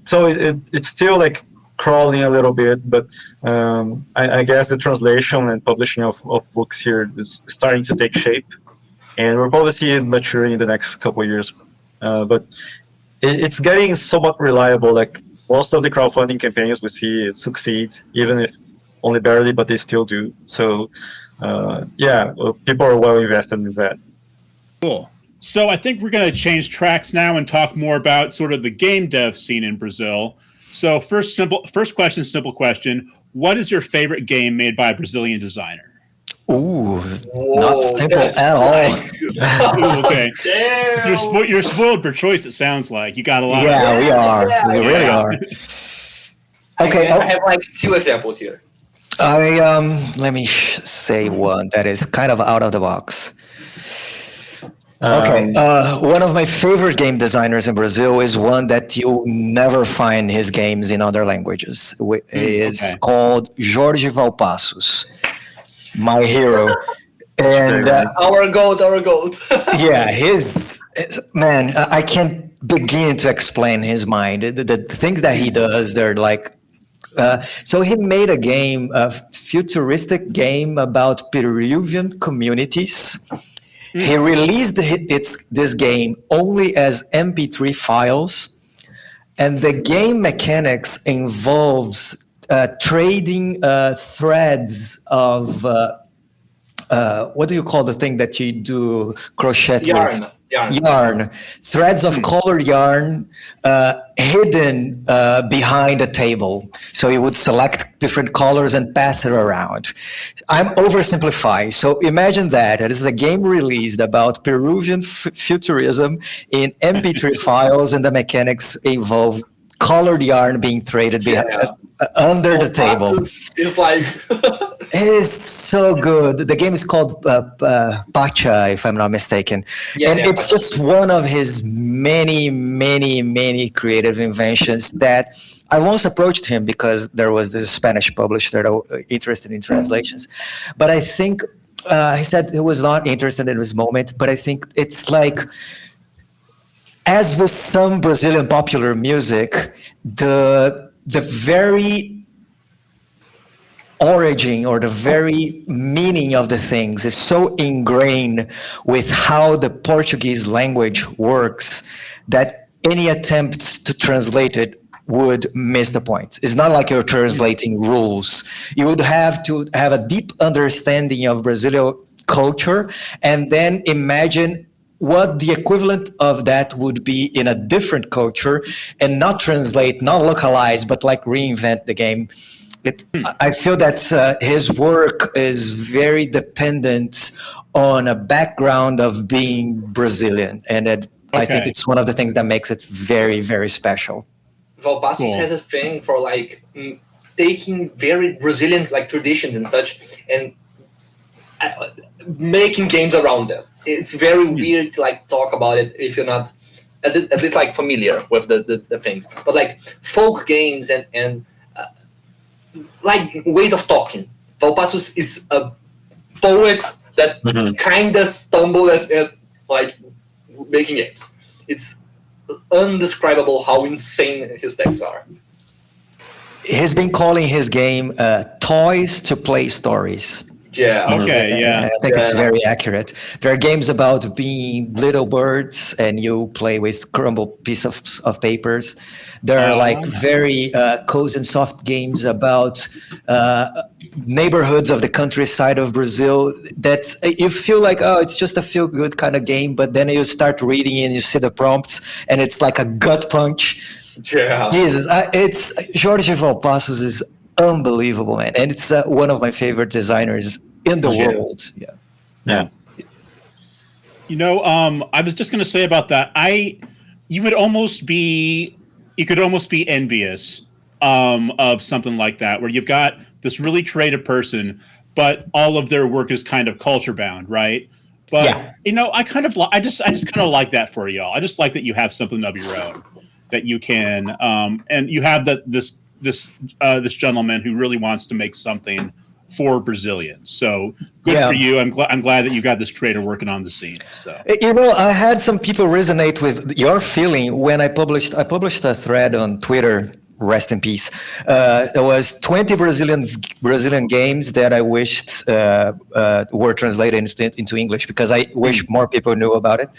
Speaker 3: so it's still like crawling a little bit, but I guess the translation and publishing of books here is starting to take shape, and we'll probably see it maturing in the next couple of years. But it's getting somewhat reliable. Like most of the crowdfunding campaigns we see succeed, even if only barely, but they still do. So people are well invested in that.
Speaker 1: Cool. So I think we're going to change tracks now and talk more about sort of the game dev scene in Brazil. So first question, simple question. What is your favorite game made by a Brazilian designer?
Speaker 2: Ooh, not simple at all.
Speaker 1: Okay. You're spoiled for choice, it sounds like. You got a lot
Speaker 2: of we are. We really are. Okay.
Speaker 4: I have like two examples here.
Speaker 2: Let me say one that is kind of out of the box. Okay. One of my favorite game designers in Brazil is one that you'll never find his games in other languages. It's called Jorge Valpassos. My hero. And
Speaker 4: our goat.
Speaker 2: Yeah, man, I can't begin to explain his mind. The things that he does, they're like, so he made a futuristic game about Peruvian communities. He released this game only as MP3 files, and the game mechanics involves trading threads of what do you call the thing that you do crochet with? Yarn. Threads of colored yarn hidden behind a table. So you would select different colors and pass it around. I'm oversimplifying. So imagine that. It is a game released about Peruvian futurism in MP3 files, and the mechanics involve colored yarn being traded under the table.
Speaker 4: It's like
Speaker 2: It is so good. The game is called Pacha, if I'm not mistaken.
Speaker 4: Yeah,
Speaker 2: And
Speaker 4: yeah,
Speaker 2: it's just one of his many, many, many creative inventions that I once approached him because there was this Spanish publisher that was interested in translations. But I think he said he was not interested in this moment. But I think it's like, as with some Brazilian popular music, the very origin or the very meaning of the things is so ingrained with how the Portuguese language works that any attempts to translate it would miss the point. It's not like you're translating rules. You would have to have a deep understanding of Brazilian culture and then imagine what the equivalent of that would be in a different culture and not translate, not localize, but like reinvent the game. I feel that his work is very dependent on a background of being Brazilian, and I think it's one of the things that makes it very, very special.
Speaker 4: Valpassos has a thing for like taking very Brazilian like traditions and such and making games around them. It's very weird to like talk about it if you're not at least like familiar with the things. But like folk games and like ways of talking. Valpassos is a poet that kind of stumbled at like making games. It's undescribable how insane his decks are.
Speaker 2: He's been calling his game Toys to Play Stories.
Speaker 4: Yeah.
Speaker 1: Okay. Yeah.
Speaker 2: I think it's very accurate. There are games about being little birds and you play with crumbled piece of papers. There are like very cozy and soft games about neighborhoods of the countryside of Brazil that you feel like, oh, it's just a feel good kind of game. But then you start reading and you see the prompts and it's like a gut punch.
Speaker 4: Yeah.
Speaker 2: Jesus, it's Jorge Valpassos is unbelievable, man, and it's one of my favorite designers in the world.
Speaker 3: Yeah.
Speaker 1: You know, I was just going to say about that. You could almost be envious of something like that, where you've got this really creative person, but all of their work is kind of culture bound, right? But you know, I just kind of like that for y'all. I just like that you have something of your own that you can, and you have this gentleman who really wants to make something for Brazilians. So good for you. I'm glad that you got this creator working on the scene. So
Speaker 2: you know, I had some people resonate with your feeling when I published a thread on Twitter. Rest in peace. There was 20 Brazilian games that I wished were translated into English because I wish more people knew about it,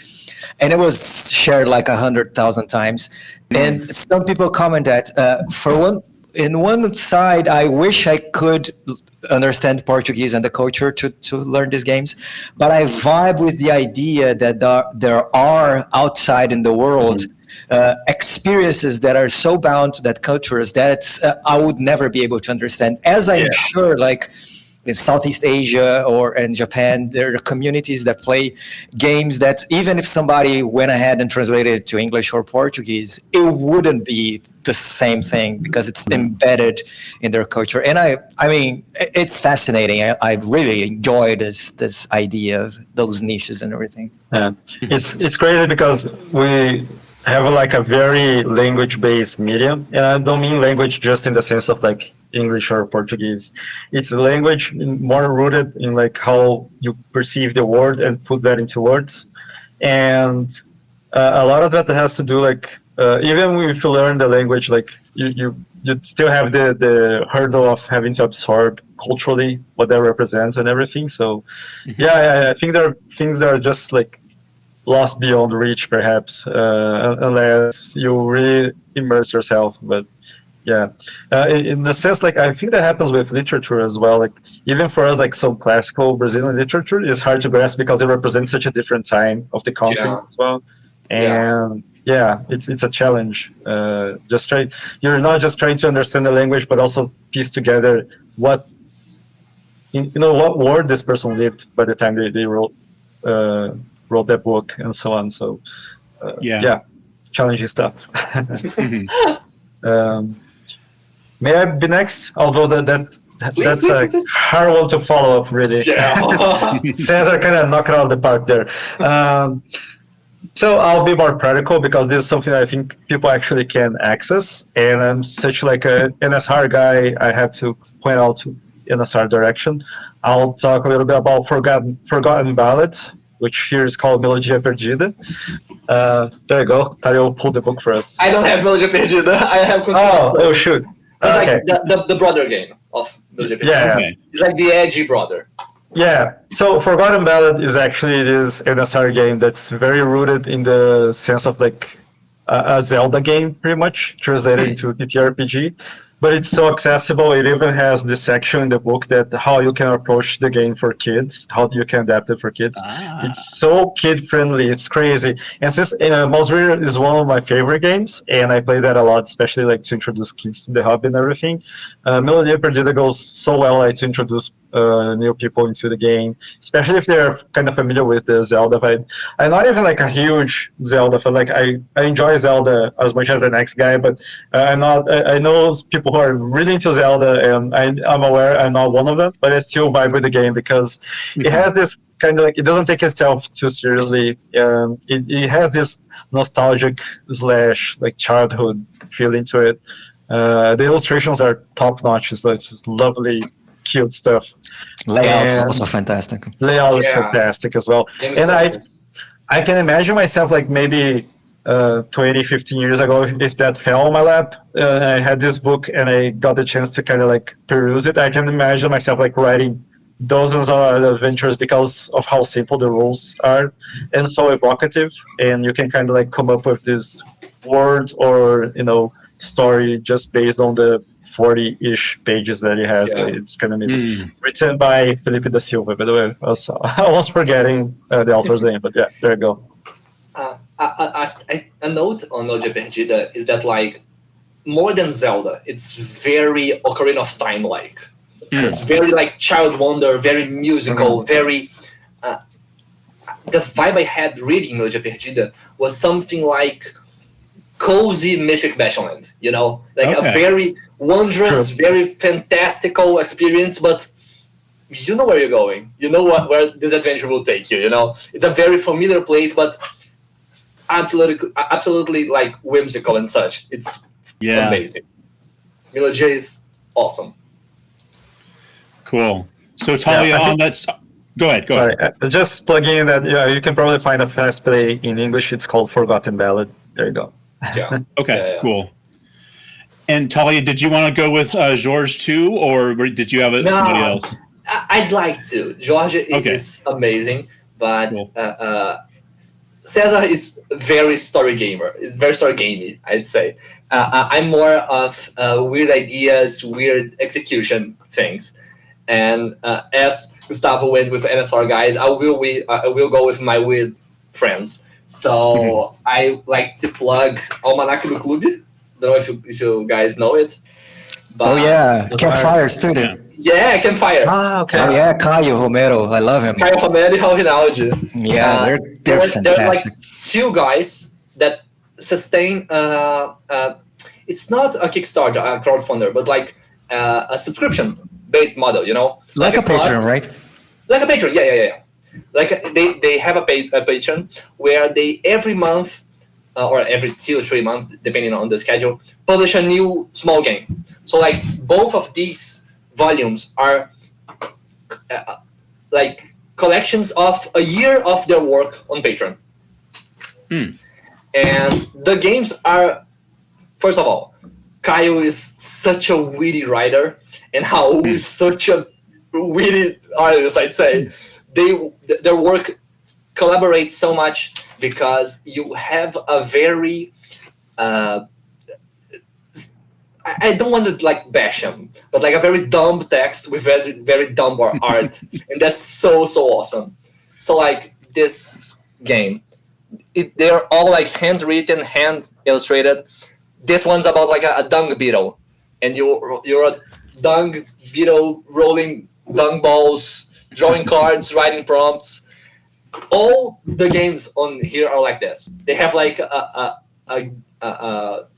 Speaker 2: and it was shared like 100,000 times. And some people comment that in one side, I wish I could understand Portuguese and the culture to learn these games, but I vibe with the idea that there are outside in the world experiences that are so bound to that cultures that I would never be able to understand. As I'm sure, like in Southeast Asia or in Japan, there are communities that play games that even if somebody went ahead and translated it to English or Portuguese, it wouldn't be the same thing because it's embedded in their culture. And I mean, it's fascinating. I really enjoy this idea of those niches and everything.
Speaker 3: Yeah, it's crazy because we have like a very language-based medium, and I don't mean language just in the sense of like English or Portuguese. It's a language more rooted in like how you perceive the word and put that into words, and a lot of that has to do like even if you learn the language, like you still have the hurdle of having to absorb culturally what that represents and everything. So I think there are things that are just like lost beyond reach, perhaps, unless you really immerse yourself. But in the sense, like I think that happens with literature as well. Like even for us, like some classical Brazilian literature is hard to grasp because it represents such a different time of the country as well. And it's a challenge. You're not just trying to understand the language, but also piece together what word this person lived by the time they wrote that book and so on. So challenging stuff. May I be next? Although that That's a hard one to follow up, really.
Speaker 4: Yeah.
Speaker 3: Cezar kind of knocked it out of the park there. So I'll be more practical because this is something I think people actually can access, and I'm such like a NSR guy. I have to point out to NSR direction. I'll talk a little bit about Forgotten Ballad, which here is called Melodia Perdida. There you go. Talia will pull the book for us.
Speaker 4: I don't have Melodia Perdida. I have
Speaker 3: Oh shoot.
Speaker 4: It's
Speaker 3: Okay.
Speaker 4: like the brother game of Melodia Perdida.
Speaker 3: Yeah.
Speaker 1: Okay.
Speaker 4: It's like the edgy brother.
Speaker 3: Yeah, so Forgotten Ballad is actually this NSR game that's very rooted in the sense of like a Zelda game, pretty much, translated into TTRPG. But it's so accessible. It even has this section in the book that how you can approach the game for kids, how you can adapt it for kids. It's so kid friendly. It's crazy. And since Mosrir is one of my favorite games, and I play that a lot, especially like to introduce kids to the hobby and everything. Melodia Perdida goes so well like to introduce new people into the game, especially if they're kind of familiar with the Zelda vibe. I'm not even like a huge Zelda fan. Like I enjoy Zelda as much as the next guy, but I'm not. I know people who are really into Zelda, and I'm aware I'm not one of them. But I still vibe with the game because it has this kind of like, it doesn't take itself too seriously. It has this nostalgic / like childhood feeling to it. The illustrations are top notch. It's like just lovely, cute stuff.
Speaker 2: Layout is
Speaker 3: And
Speaker 2: also fantastic.
Speaker 3: Layout is
Speaker 4: Yeah.
Speaker 3: fantastic as well.
Speaker 4: Game is
Speaker 3: And
Speaker 4: gorgeous.
Speaker 3: I can imagine myself like maybe 20, 15 years ago, if that fell on my lap, I had this book and I got the chance to kind of like peruse it. I can imagine myself like writing dozens of adventures because of how simple the rules are and so evocative. And you can kind of like come up with this word or, story just based on the 40-ish pages that it has.
Speaker 4: Yeah.
Speaker 3: It's kind of amazing. Written by Felipe da Silva, by the way. I was forgetting the author's name, but yeah, there you go.
Speaker 4: A note on Melodia Perdida is that like more than Zelda, it's very Ocarina of Time like. It's very like Child Wonder, very musical, very. The vibe I had reading Melodia Perdida was something like cozy mythic Bashland, like a very wondrous, very fantastical experience, but you know where you're going. You know where this adventure will take you. It's a very familiar place, but absolutely like whimsical and such. It's amazing. Melodia is awesome.
Speaker 1: Cool. So Talia, on that. Go ahead.
Speaker 3: Sorry, just plugging in that you can probably find a fast play in English. It's called Forgotten Ballad. There you go.
Speaker 4: Yeah.
Speaker 1: Okay. Cool. And Talia, did you want to go with George too, or did you have somebody else?
Speaker 4: I'd like to. George is amazing, but
Speaker 1: Cool.
Speaker 4: Cezar is very story gamer. It's very story gamey, I'd say. I'm more of weird ideas, weird execution things. And as Gustavo went with NSR guys, I will go with my weird friends. So I like to plug Almanac do Clube. Don't know if you guys know it. But
Speaker 2: Oh yeah, Campfire student.
Speaker 4: yeah, Campfire.
Speaker 3: Okay.
Speaker 2: Oh yeah, Caio Romero, I love him.
Speaker 4: Caio Romero and Raul Rinaldi.
Speaker 2: Yeah, they're
Speaker 4: There are like
Speaker 2: fantastic.
Speaker 4: two guys that sustain. It's not a Kickstarter, a crowdfunder, but like a subscription-based model.
Speaker 2: Like a
Speaker 4: plug-
Speaker 2: Patreon, right?
Speaker 4: Like a Patreon, yeah. Like they have a Patreon where they every month or every 2 or 3 months, depending on the schedule, publish a new small game. So like both of these volumes are like collections of a year of their work on Patreon. And the games are, first of all, Caio is such a witty writer, and Raul is such a witty artist, I'd say. Their work collaborates so much because you have a very I don't want to like bash him, but like a very dumb text with very very dumb art, and that's so awesome. So like this game, they're all like handwritten, hand illustrated. This one's about like a dung beetle, and you're a dung beetle rolling dung balls, drawing cards, writing prompts. All the games on here are like this. They have like a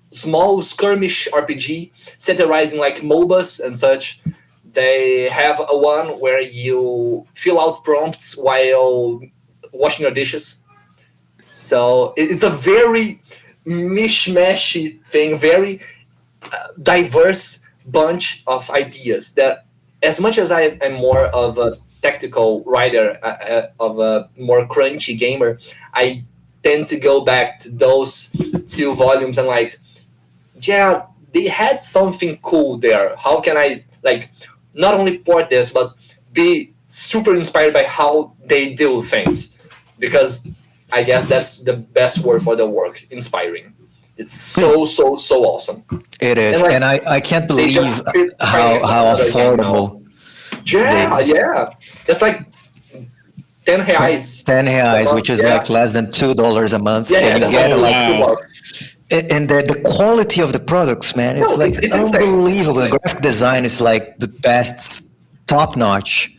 Speaker 4: small skirmish RPG satirizing like MOBAs and such. They have a one where you fill out prompts while washing your dishes. So it's a very mishmashy thing, very diverse bunch of ideas that, as much as I am more of a tactical writer, of a more crunchy gamer, I tend to go back to those 2 volumes and like, yeah, they had something cool there. How can I like not only port this, but be super inspired by how they do things? Because I guess that's the best word for the work, inspiring. It's so awesome.
Speaker 2: It is, and I can't believe how affordable.
Speaker 4: Yeah. It's like 10 reais.
Speaker 2: 10 reais, which is like less than $2 a month. And you get and the quality of the products, man, it's like unbelievable. The graphic design is like the best, top notch.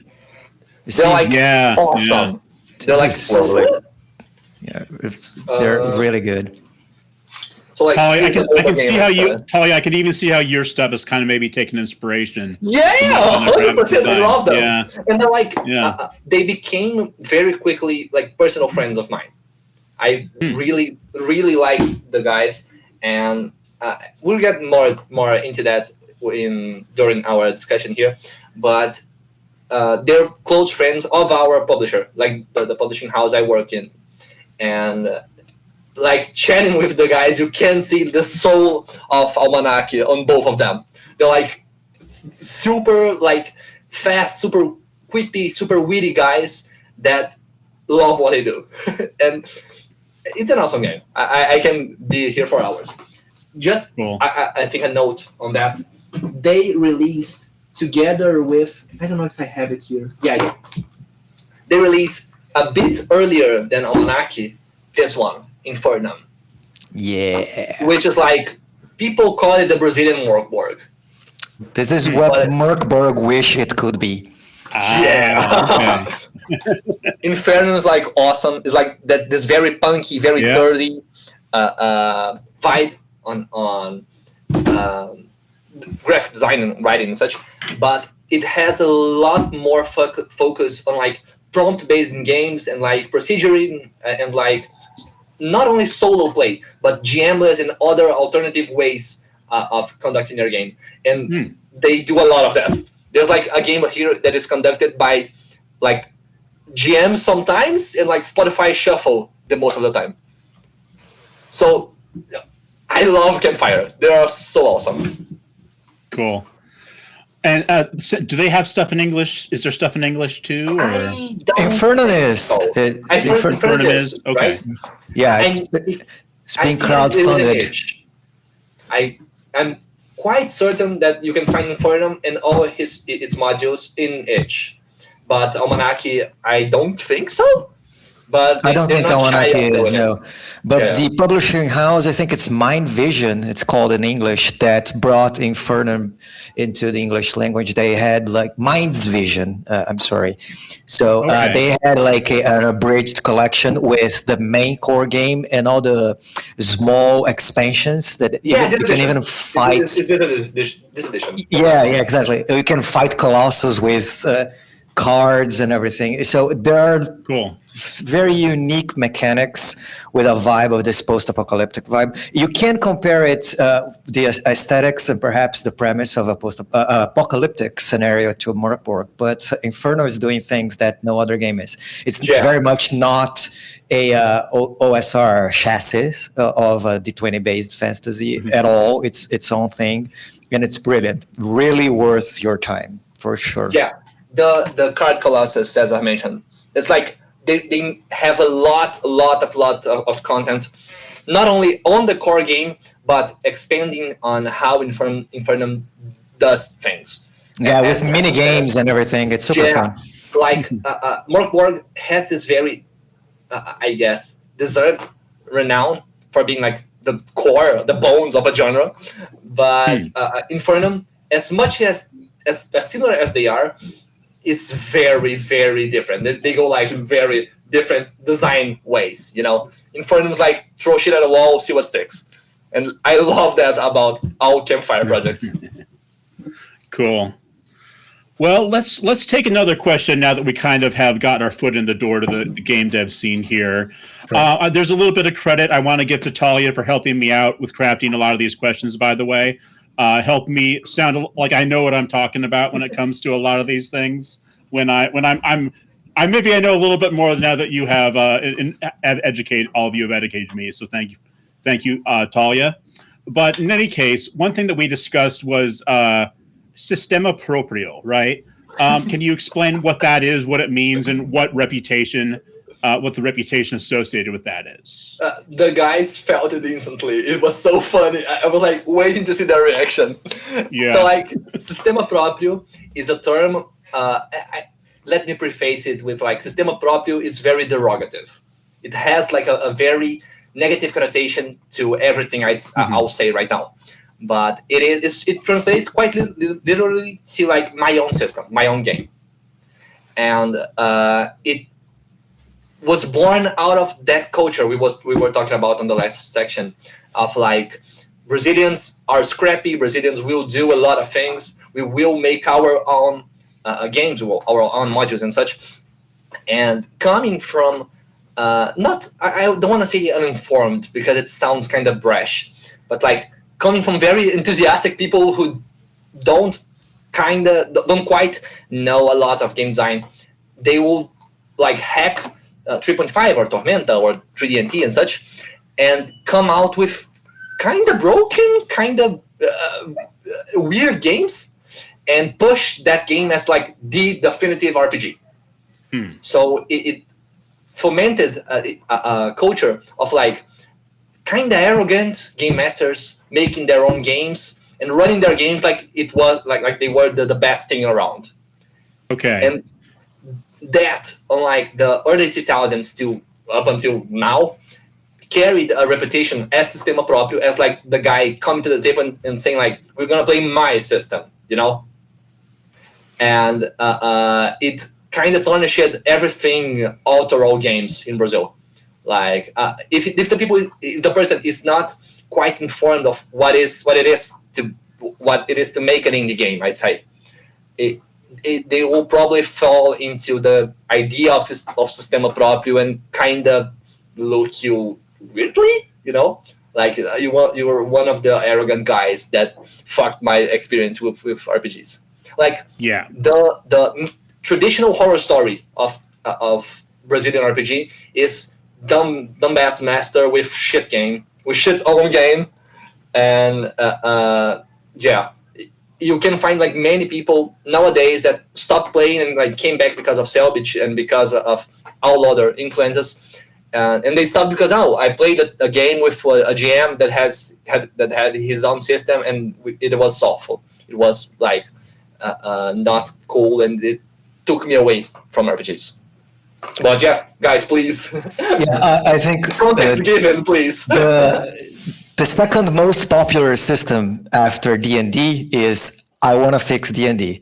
Speaker 4: They're like awesome. They're like
Speaker 2: they're really good.
Speaker 4: So like,
Speaker 1: Talia, I can see how you, Talia, I could even see how your stuff is kind of maybe taking inspiration.
Speaker 4: Yeah, 100%. I love them.
Speaker 1: Yeah.
Speaker 4: And they're like, they became very quickly like personal friends of mine. I really like the guys, and we'll get more into that during our discussion here. But they're close friends of our publisher, like the publishing house I work in, and like chatting with the guys, you can see the soul of Almanac on both of them. They're like super like fast, super quippy, super witty guys that love what they do. And it's an awesome game. I can be here for hours. Just cool. I think a note on that. They released together with, I don't know if I have it here. Yeah. They released a bit earlier than Almanac this one. Infernum.
Speaker 2: Yeah.
Speaker 4: Which is like, people call it the Brazilian Merkborg.
Speaker 2: This is what Merkborg wish it could be.
Speaker 4: Yeah. Infernum is like awesome. It's like this very punky, very dirty vibe on graphic design and writing and such. But it has a lot more focus on like prompt-based games and like proceduring and like not only solo play, but GMless and other alternative ways of conducting their game. And they do a lot of that. There's like a game here that is conducted by like GM sometimes and like Spotify Shuffle the most of the time. So I love Campfire. They are so awesome.
Speaker 1: Cool. And do they have stuff in English? Is there stuff in English too?
Speaker 2: Infernum is.
Speaker 1: Infernum is. Okay.
Speaker 2: Right? Yeah, it's being crowdfunded.
Speaker 4: I'm quite certain that you can find Infernum and all its modules in itch. But Almanac, I don't think so. But
Speaker 2: I don't think Almanac is, no. But the publishing house, I think it's Mind Vision, it's called in English, that brought Infernum into the English language. They had like Mind's Vision, I'm sorry. So they had like an abridged collection with the main core game and all the small expansions that you can even fight.
Speaker 4: This edition.
Speaker 2: Yeah, exactly. You can fight Colossus with cards and everything. So there are very unique mechanics with a vibe of this post-apocalyptic vibe. You can compare it, the aesthetics and perhaps the premise of a post-apocalyptic scenario to Merkborg, but Inferno is doing things that no other game is. It's very much not a OSR chassis of a D20-based fantasy at all. It's its own thing, and it's brilliant. Really worth your time, for sure.
Speaker 4: Yeah. The card Colossus, as I mentioned, it's like they have a lot of content, not only on the core game, but expanding on how Infernum does things.
Speaker 2: Yeah, with mini games and everything, it's super fun.
Speaker 4: Like Merkborg has this very, I guess, deserved renown for being like the core, the bones of a genre. But Infernum, as much as similar as they are, it's very, very different. They go like very different design ways, you know. Infernum's like throw shit at a wall, see what sticks. And I love that about all Campfire projects.
Speaker 1: Cool. Well, let's take another question now that we kind of have got our foot in the door to the game dev scene here. There's a little bit of credit I want to give to Talia for helping me out with crafting a lot of these questions, by the way. Help me sound like I know what I'm talking about when it comes to a lot of these things. I maybe I know a little bit more now that you have educated, all of you have educated me. So thank you, Talia. But in any case, one thing that we discussed was Sistema Proprio, right? Can you explain what that is, what it means, and what the reputation associated with that is?
Speaker 4: The guys felt it instantly. It was so funny. I was like waiting to see their reaction.
Speaker 1: Yeah.
Speaker 4: So like, Sistema Proprio is a term. Let me preface it with like, Sistema Proprio is very derogative. It has like a very negative connotation to everything I'll say right now. But it translates quite literally to like my own system, my own game. And it was born out of that culture we were talking about on the last section of like, Brazilians are scrappy, Brazilians will do a lot of things, we will make our own games, our own modules and such. And coming from, I don't want to say uninformed because it sounds kind of brash, but like coming from very enthusiastic people who don't quite know a lot of game design, they will like hack 3.5 or Tormenta or 3D&T and such, and come out with kind of broken, kind of weird games, and push that game as like the definitive RPG. So it fomented a culture of like kind of arrogant game masters making their own games and running their games like it was like they were the best thing around.
Speaker 1: Okay.
Speaker 4: And that, unlike the early 2000s to up until now, carried a reputation as Sistema Proprio, as like the guy coming to the table and saying like, we're gonna play my system, you know? And it kind of tarnished everything autoral games in Brazil. Like if the person is not quite informed of what it is to make an indie game, I'd say they will probably fall into the idea of Sistema Proprio and kind of look you weirdly, you know, like you were one of the arrogant guys that fucked my experience with RPGs. Like, yeah, the traditional horror story of Brazilian RPG is dumbass master with shit own game, and yeah, you can find like many people nowadays that stopped playing and like came back because of salvage and because of all other influences, and they stopped because I played a game with a GM that had his own system and it was awful. It was like not cool, and it took me away from RPGs. But yeah, guys, please.
Speaker 2: Yeah, I think
Speaker 4: context given, please.
Speaker 2: The second most popular system after D&D is I want to fix D&D.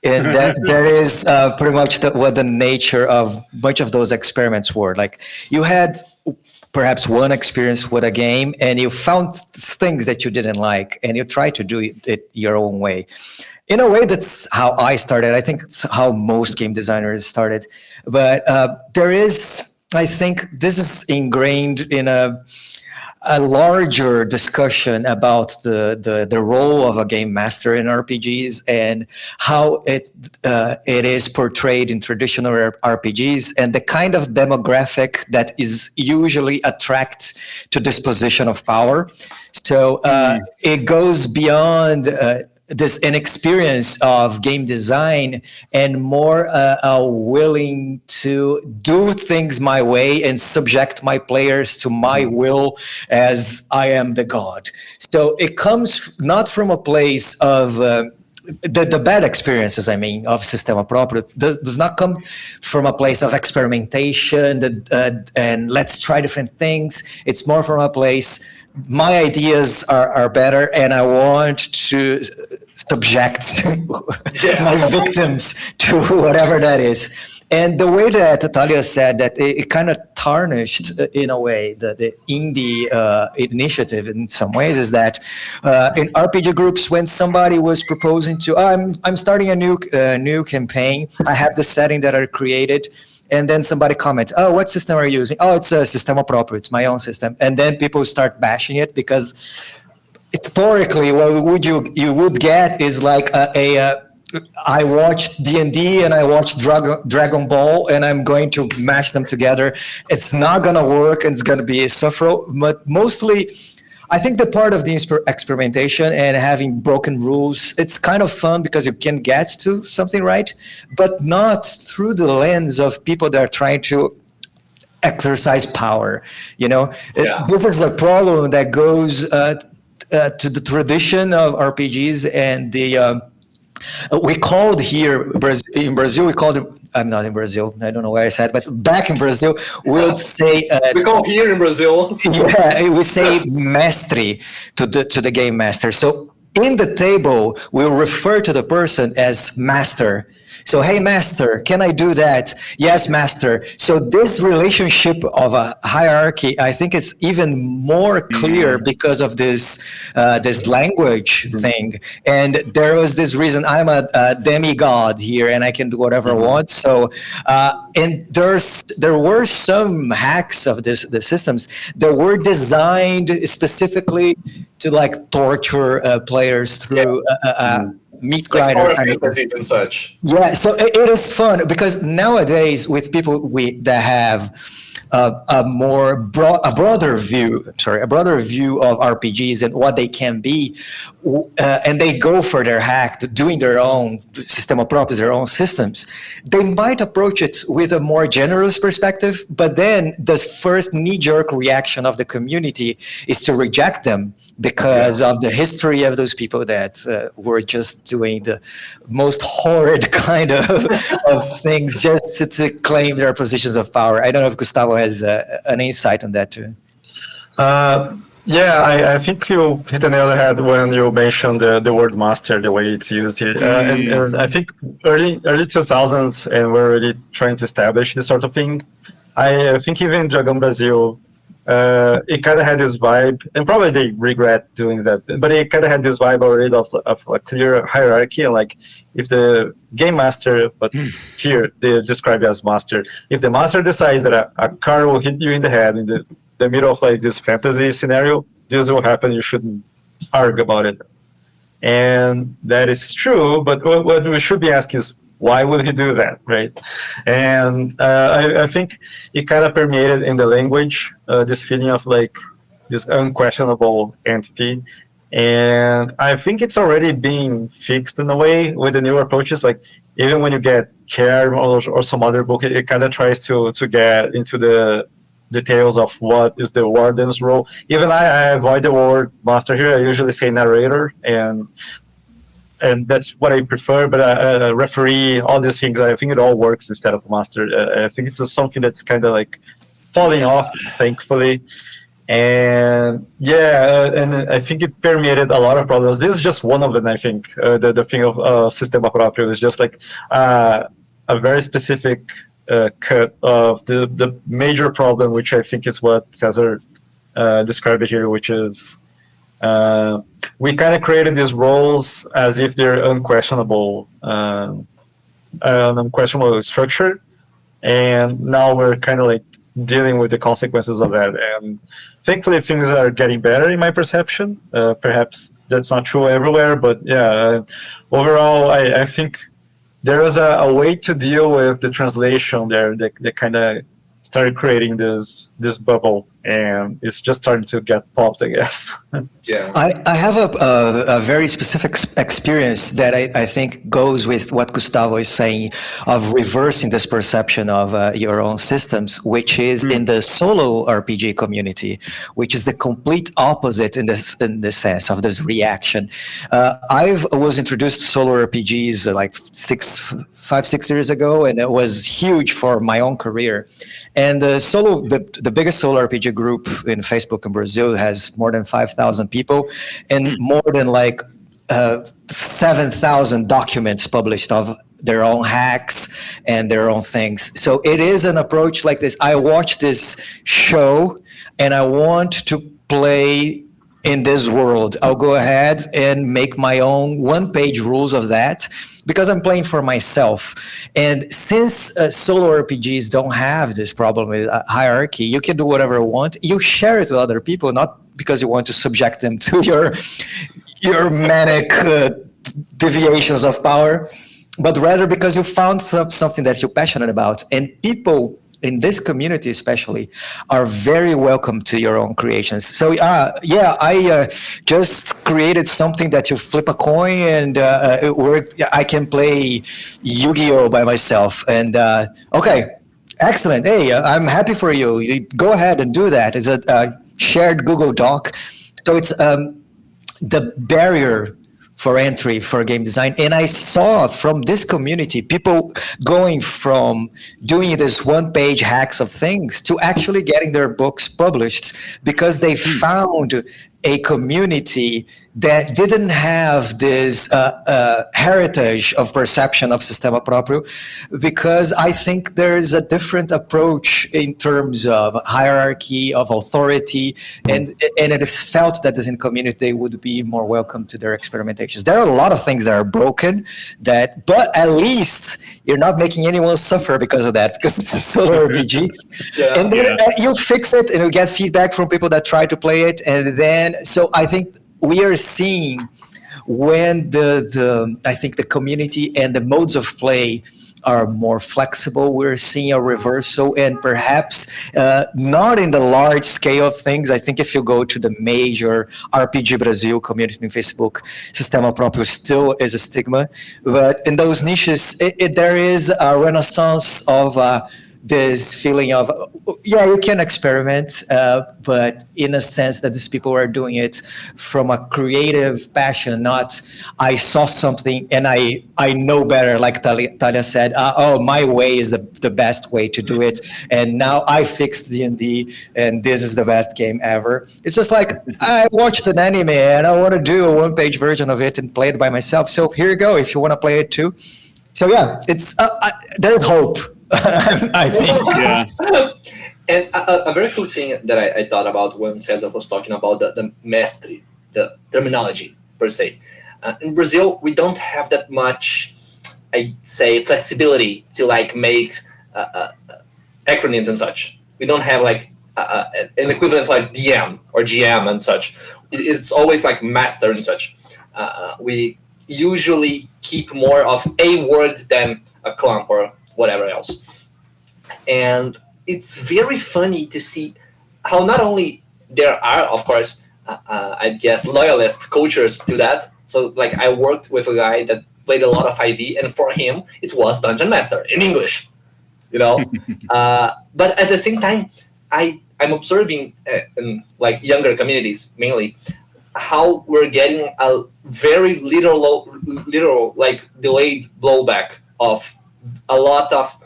Speaker 2: And that is pretty much what the nature of much of those experiments were. Like, you had perhaps one experience with a game and you found things that you didn't like and you tried to do it your own way. In a way, that's how I started. I think it's how most game designers started. But I think this is ingrained in a larger discussion about the role of a game master in RPGs and how it is portrayed in traditional RPGs and the kind of demographic that is usually attract to this position of power. So it goes beyond this inexperience of game design and more willing to do things my way and subject my players to my will as I am the god. So it comes not from a place of the bad experiences, I mean, of Sistema Proprio does not come from a place of experimentation and let's try different things. It's more from a place, my ideas are better and I want to subject my victims to whatever that is. And the way that Talia said that it kind of tarnished in a way, the indie initiative in some ways, is that in RPG groups, when somebody was proposing to, I'm starting a new campaign, I have the setting that I created, and then somebody comments, oh, what system are you using? Oh, it's a Sistema Proprio, it's my own system. And then people start bashing it because historically, what you would get is like I watched D&D and I watched Dragon Ball, and I'm going to mash them together. It's not going to work, and it's going to be a suffer. But mostly, I think the part of the experimentation and having broken rules, it's kind of fun because you can get to something right, but not through the lens of people that are trying to exercise power. This is a problem that goes to the tradition of RPGs and the we called here in Brazil, we called it, I'm not in Brazil, I don't know why I said, but back in Brazil, we would say
Speaker 4: we call here in Brazil.
Speaker 2: Yeah, we say mestre to the game master. So in the table, we'll refer to the person as master. So, hey, master, can I do that? Yes, master. So this relationship of a hierarchy, I think, is even more clear because of this language thing. And there was this reason, I'm a demigod here, and I can do whatever I want. So, and there were some hacks of the systems that were designed specifically to like torture players through meat grinder
Speaker 4: kind of and such.
Speaker 2: Yeah, so it is fun because nowadays with people that have a broader view of RPGs and what they can be, and they go for their hack, doing their own Sistema Proprio, their own systems, they might approach it with a more generous perspective, but then the first knee-jerk reaction of the community is to reject them because of the history of those people that were just doing the most horrid kind of things just to claim their positions of power. I don't know if Gustavo has an insight on that too.
Speaker 3: I think you hit the nail on the head when you mentioned the word master, the way it's used here. And I think early 2000s, and we're already trying to establish this sort of thing. I think even Dragon Brazil, it kind of had this vibe, and probably they regret doing that, but it kind of had this vibe already of a clear hierarchy, and like if the game master, but here they describe it as master, if the master decides that a car will hit you in the head in the middle of like this fantasy scenario, this will happen, you shouldn't argue about it. And that is true, but what we should be asking is, why would he do that, right? And I think it kind of permeated in the language, this feeling of like this unquestionable entity. And I think it's already being fixed in a way with the new approaches. Like even when you get Care or some other book, it kind of tries to get into the details of what is the warden's role. Even I avoid the word master here. I usually say narrator, and that's what I prefer, but referee, all these things, I think it all works instead of master. I think it's just something that's kind of like falling off, thankfully. And and I think it permeated a lot of problems. This is just one of them, I think. The thing of Sistema Proprio is just like a very specific cut of the major problem, which I think is what Cezar described here, which is we kind of created these roles as if they're unquestionable, unquestionable structure, and now we're kind of like dealing with the consequences of that. And thankfully, things are getting better in my perception. Perhaps that's not true everywhere, but overall, I think there was a way to deal with the translation there that kind of started creating this bubble, and it's just starting to get popped, I guess.
Speaker 4: Yeah,
Speaker 2: I have a very specific experience that I think goes with what Gustavo is saying of reversing this perception of your own systems, which is in the solo RPG community, which is the complete opposite in this sense of this reaction. I was introduced to solo RPGs like 5-6 years ago, and it was huge for my own career. And the biggest solo RPG group in Facebook in Brazil has more than 5,000 people, and more than like 7,000 documents published of their own hacks and their own things. So it is an approach like this. I watch this show and I want to play in this world. I'll go ahead and make my own one-page rules of that because I'm playing for myself. And since solo RPGs don't have this problem with hierarchy, you can do whatever you want. You share it with other people, not because you want to subject them to your manic deviations of power, but rather because you found something that you're passionate about. And people in this community especially are very welcome to your own creations. So I just created something that you flip a coin and it worked. I can play Yu-Gi-Oh by myself. And okay, excellent. Hey, I'm happy for you. Go ahead and do that. It's a shared Google Doc. So it's the barrier for entry for game design. And I saw from this community, people going from doing this one-page hacks of things to actually getting their books published because they found a community that didn't have this heritage of perception of sistema proprio, because I think there's a different approach in terms of hierarchy, of authority, and it is felt that as in community they would be more welcome to their experimentations. There are a lot of things that are broken, but at least you're not making anyone suffer because of that, because it's a solo RPG. And then you fix it and you get feedback from people that try to play it, and then so I think we are seeing when I think the community and the modes of play are more flexible, we're seeing a reversal, and perhaps not in the large scale of things. I think if you go to the major RPG Brazil community in Facebook, Sistema Próprio still is a stigma, but in those niches, there is a renaissance of this feeling of, you can experiment, but in a sense that these people are doing it from a creative passion, not I saw something and I know better, like Talia said, my way is the best way to do it, and now I fixed D&D and this is the best game ever. It's just like, I watched an anime and I want to do a one-page version of it and play it by myself, so here you go if you want to play it too. So it's there's hope. I think.
Speaker 1: Yeah.
Speaker 4: And a very cool thing that I thought about when Cezar was talking about the mastery, the terminology per se. In Brazil, we don't have that much, I'd say, flexibility to like make acronyms and such. We don't have like an equivalent like DM or GM and such. It's always like master and such. We usually keep more of a word than a clump or whatever else. And it's very funny to see how not only there are, of course, I guess, loyalist cultures to that. So, like, I worked with a guy that played a lot of 5e, and for him, it was Dungeon Master in English, you know? But at the same time, I'm observing in, like, younger communities, mainly, how we're getting a very literal, like, delayed blowback of a lot of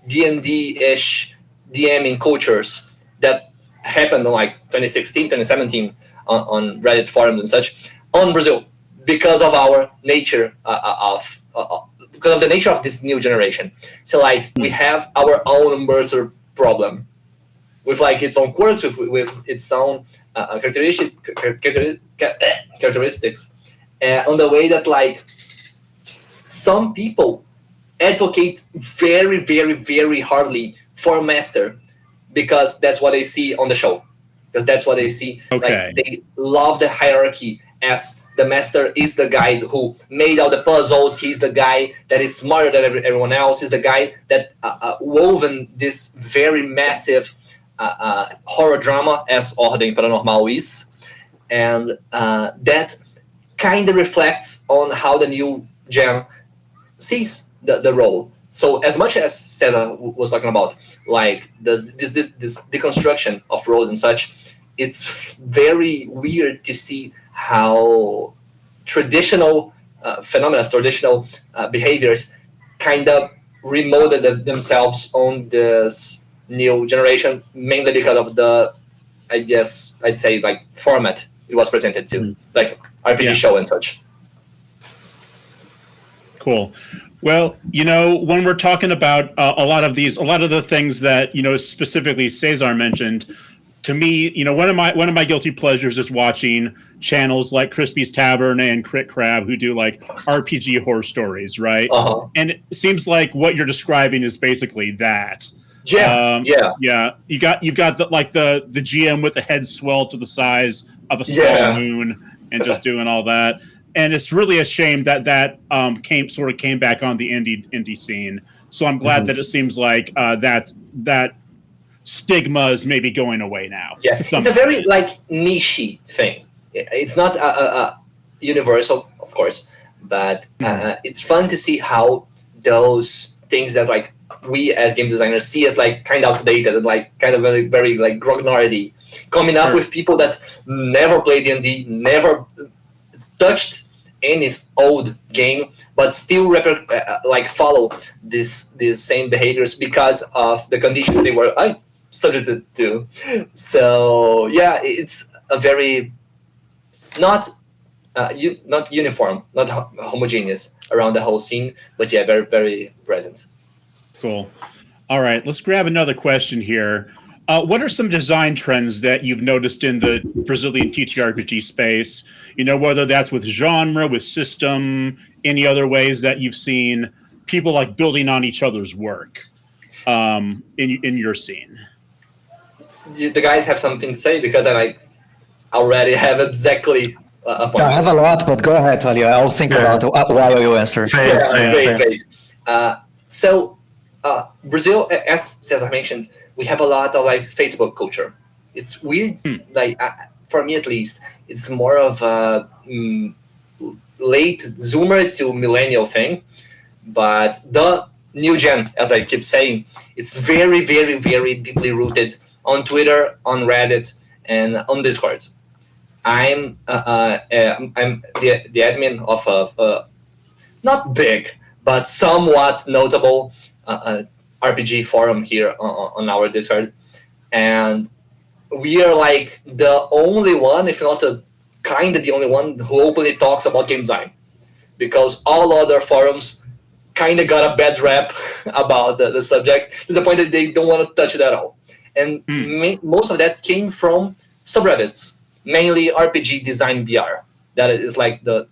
Speaker 4: D&D-ish DMing cultures that happened in like 2016, 2017 on Reddit forums and such on Brazil because of our nature because of the nature of this new generation. So like we have our own Mercer problem with like its own quirks, with its own characteristics, on the way that like some people advocate very, very, very hardly for master because that's what they see on the show. Because that's what they see.
Speaker 1: Okay.
Speaker 4: Like, they love the hierarchy as the master is the guy who made all the puzzles. He's the guy that is smarter than everyone else. He's the guy that woven this very massive horror drama as Ordem Paranormal is. And that kind of reflects on how the new gen sees the role. So as much as Cezar was talking about, like this deconstruction of roles and such, it's very weird to see how traditional phenomena, traditional behaviors kind of remolded themselves on this new generation, mainly because of the, I guess, I'd say, like, format it was presented to, like RPG show and such.
Speaker 1: Cool. Well, when we're talking about a lot of the things that specifically Cezar mentioned, to me, one of my guilty pleasures is watching channels like Crispy's Tavern and Crit Crab, who do like RPG horror stories, right? And it seems like what you're describing is basically that.
Speaker 4: Yeah.
Speaker 1: You've got the GM with the head swelled to the size of a small moon and just doing all that. And it's really a shame that came back on the indie scene. So I'm glad that it seems like that stigma is maybe going away now.
Speaker 4: Yeah, it's a very niche thing. It's not a universal, of course, but it's fun to see how those things that we as game designers see as kind of outdated and kind of very grognardy, coming up with people that never played D&D, never touched any old game, but still follow these same behaviors because of the conditions they were subjected to. So yeah, it's a very not uniform, not homogeneous around the whole scene, but yeah, very, very present.
Speaker 1: Cool. All right, let's grab another question here. What are some design trends that you've noticed in the Brazilian TTRPG space? Whether that's with genre, with system, any other ways that you've seen people building on each other's work in your scene.
Speaker 4: The guys have something to say because I already have exactly a point.
Speaker 2: I have a lot, but go ahead, Talia. I'll think about while you answer.
Speaker 4: Great. So Brazil, as Cezar mentioned, we have a lot of Facebook culture. It's weird, for me at least, it's more of a late Zoomer to millennial thing. But the new gen, as I keep saying, it's very, very, very deeply rooted on Twitter, on Reddit, and on Discord. I'm the admin of a not big, but somewhat notable RPG forum here on our Discord, and we are the only one, if not the only one, who openly talks about game design, because all other forums kind of got a bad rap about the subject to the point that they don't want to touch it at all. And most of that came from subreddits, mainly RPG Design BR. That is the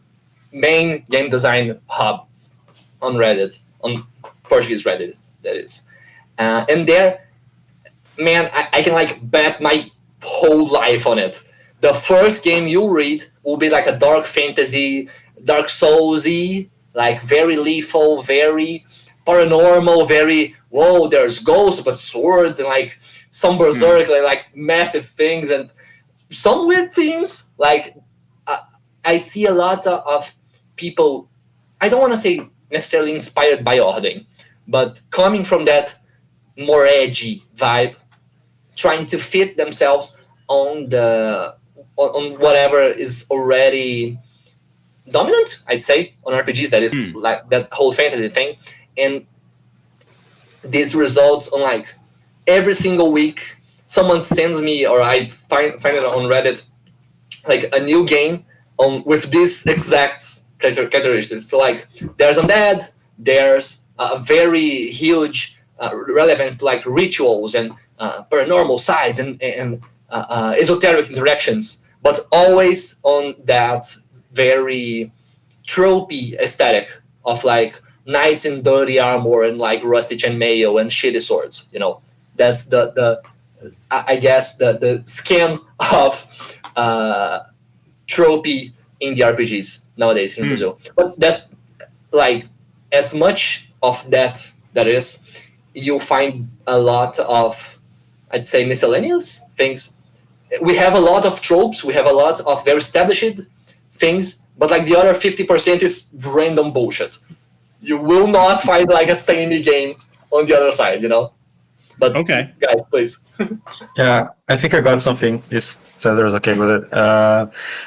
Speaker 4: main game design hub on Reddit, on Portuguese Reddit, that is. And there, man, I can bet my whole life on it. The first game you read will be a dark fantasy, Dark Souls-y, very lethal, very paranormal, very, whoa, there's ghosts but swords and some berserk, massive things and some weird themes. I see a lot of people, I don't want to say necessarily inspired by Orden, but coming from that more edgy vibe, trying to fit themselves on whatever is already dominant, I'd say, on RPGs. That is that whole fantasy thing, and this results on every single week someone sends me, or I find it on Reddit, a new game with these exact characteristics. So there's undead, there's a very huge relevance to rituals and paranormal sides and esoteric interactions, but always on that very tropey aesthetic of knights in dirty armor and rusty chainmail and shitty swords. That's the I guess the skin of tropey indie RPGs nowadays in Brazil. But that as much of that is, you'll find a lot of, I'd say, miscellaneous things. We have a lot of tropes, we have a lot of very established things, but the other 50% is random bullshit. You will not find a samey game on the other side, But okay, guys, please.
Speaker 3: Yeah, I think I got something. If Cezar is okay with it.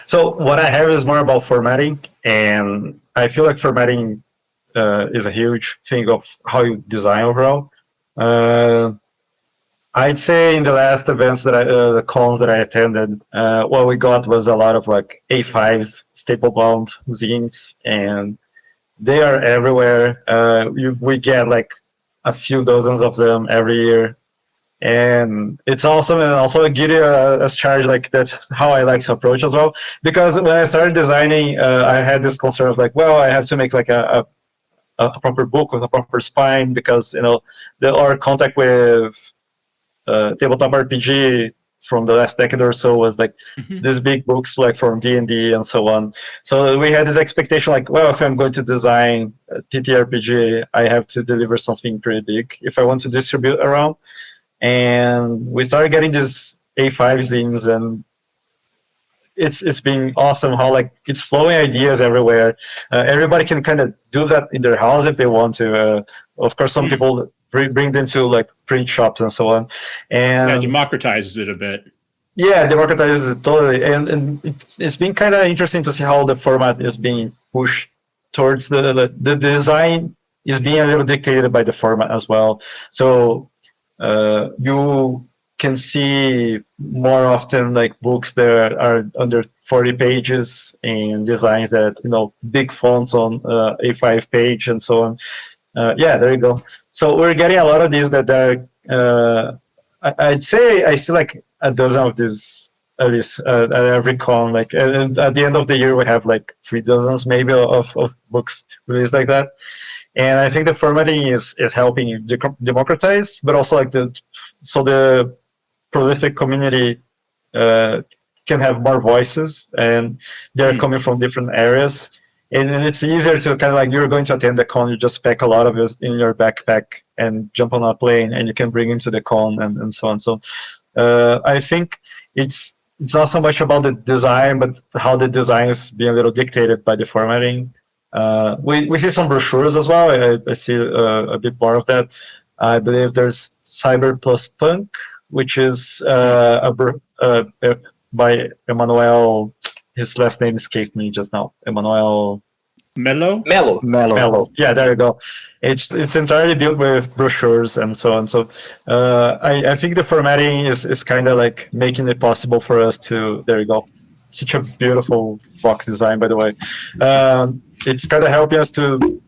Speaker 3: So what I have is more about formatting, and I feel like formatting is a huge thing of how you design overall. I'd say in the last events that the cons that I attended, what we got was a lot of A5s, staple bound zines, and They are everywhere. We get like a few dozens of them every year, and it's awesome. And also I give you a charge, like that's how I like to approach as well. Because when I started designing, I had this concern of like, well, I have to make like a proper book with a proper spine, because our contact with tabletop RPG from the last decade or so was like these big books like from D&D and so on. So we had this expectation like, well, if I'm going to design a TTRPG, I have to deliver something pretty big if I want to distribute around. And we started getting these A5 zines, and it's been awesome how like it's flowing ideas everywhere. Everybody can kind of do that in their house if they want to. Of course, some people bring them to like print shops and so on. And
Speaker 1: that democratizes it a bit.
Speaker 3: Yeah, democratizes it totally. And it's been kind of interesting to see how the format is being pushed towards the design is being a little dictated by the format as well. So you can see more often like books that are under 40 pages and designs that, big fonts on A5 page and so on. Yeah, there you go. So we're getting a lot of these that are, I'd say I see like a dozen of these at least at every con. Like, and at the end of the year, we have like 3 dozens maybe of books released like that. And I think the formatting is helping democratize, but also like the prolific community can have more voices, and they're coming from different areas. And it's easier to kind of like, you're going to attend the con, you just pack a lot of it in your backpack and jump on a plane, and you can bring into the con and so on. So I think it's not so much about the design, but how the design is being a little dictated by the formatting. We see some brochures as well. I see a bit more of that. I believe there's Cyber Plus Punk, which is by Emmanuel. His last name escaped me just now. Emmanuel
Speaker 1: Mello.
Speaker 3: Yeah, there you go. It's entirely built with brochures and so on. So I think the formatting is kind of like making it possible for us to. There you go. Such a beautiful box design, by the way. It's kind of helping us to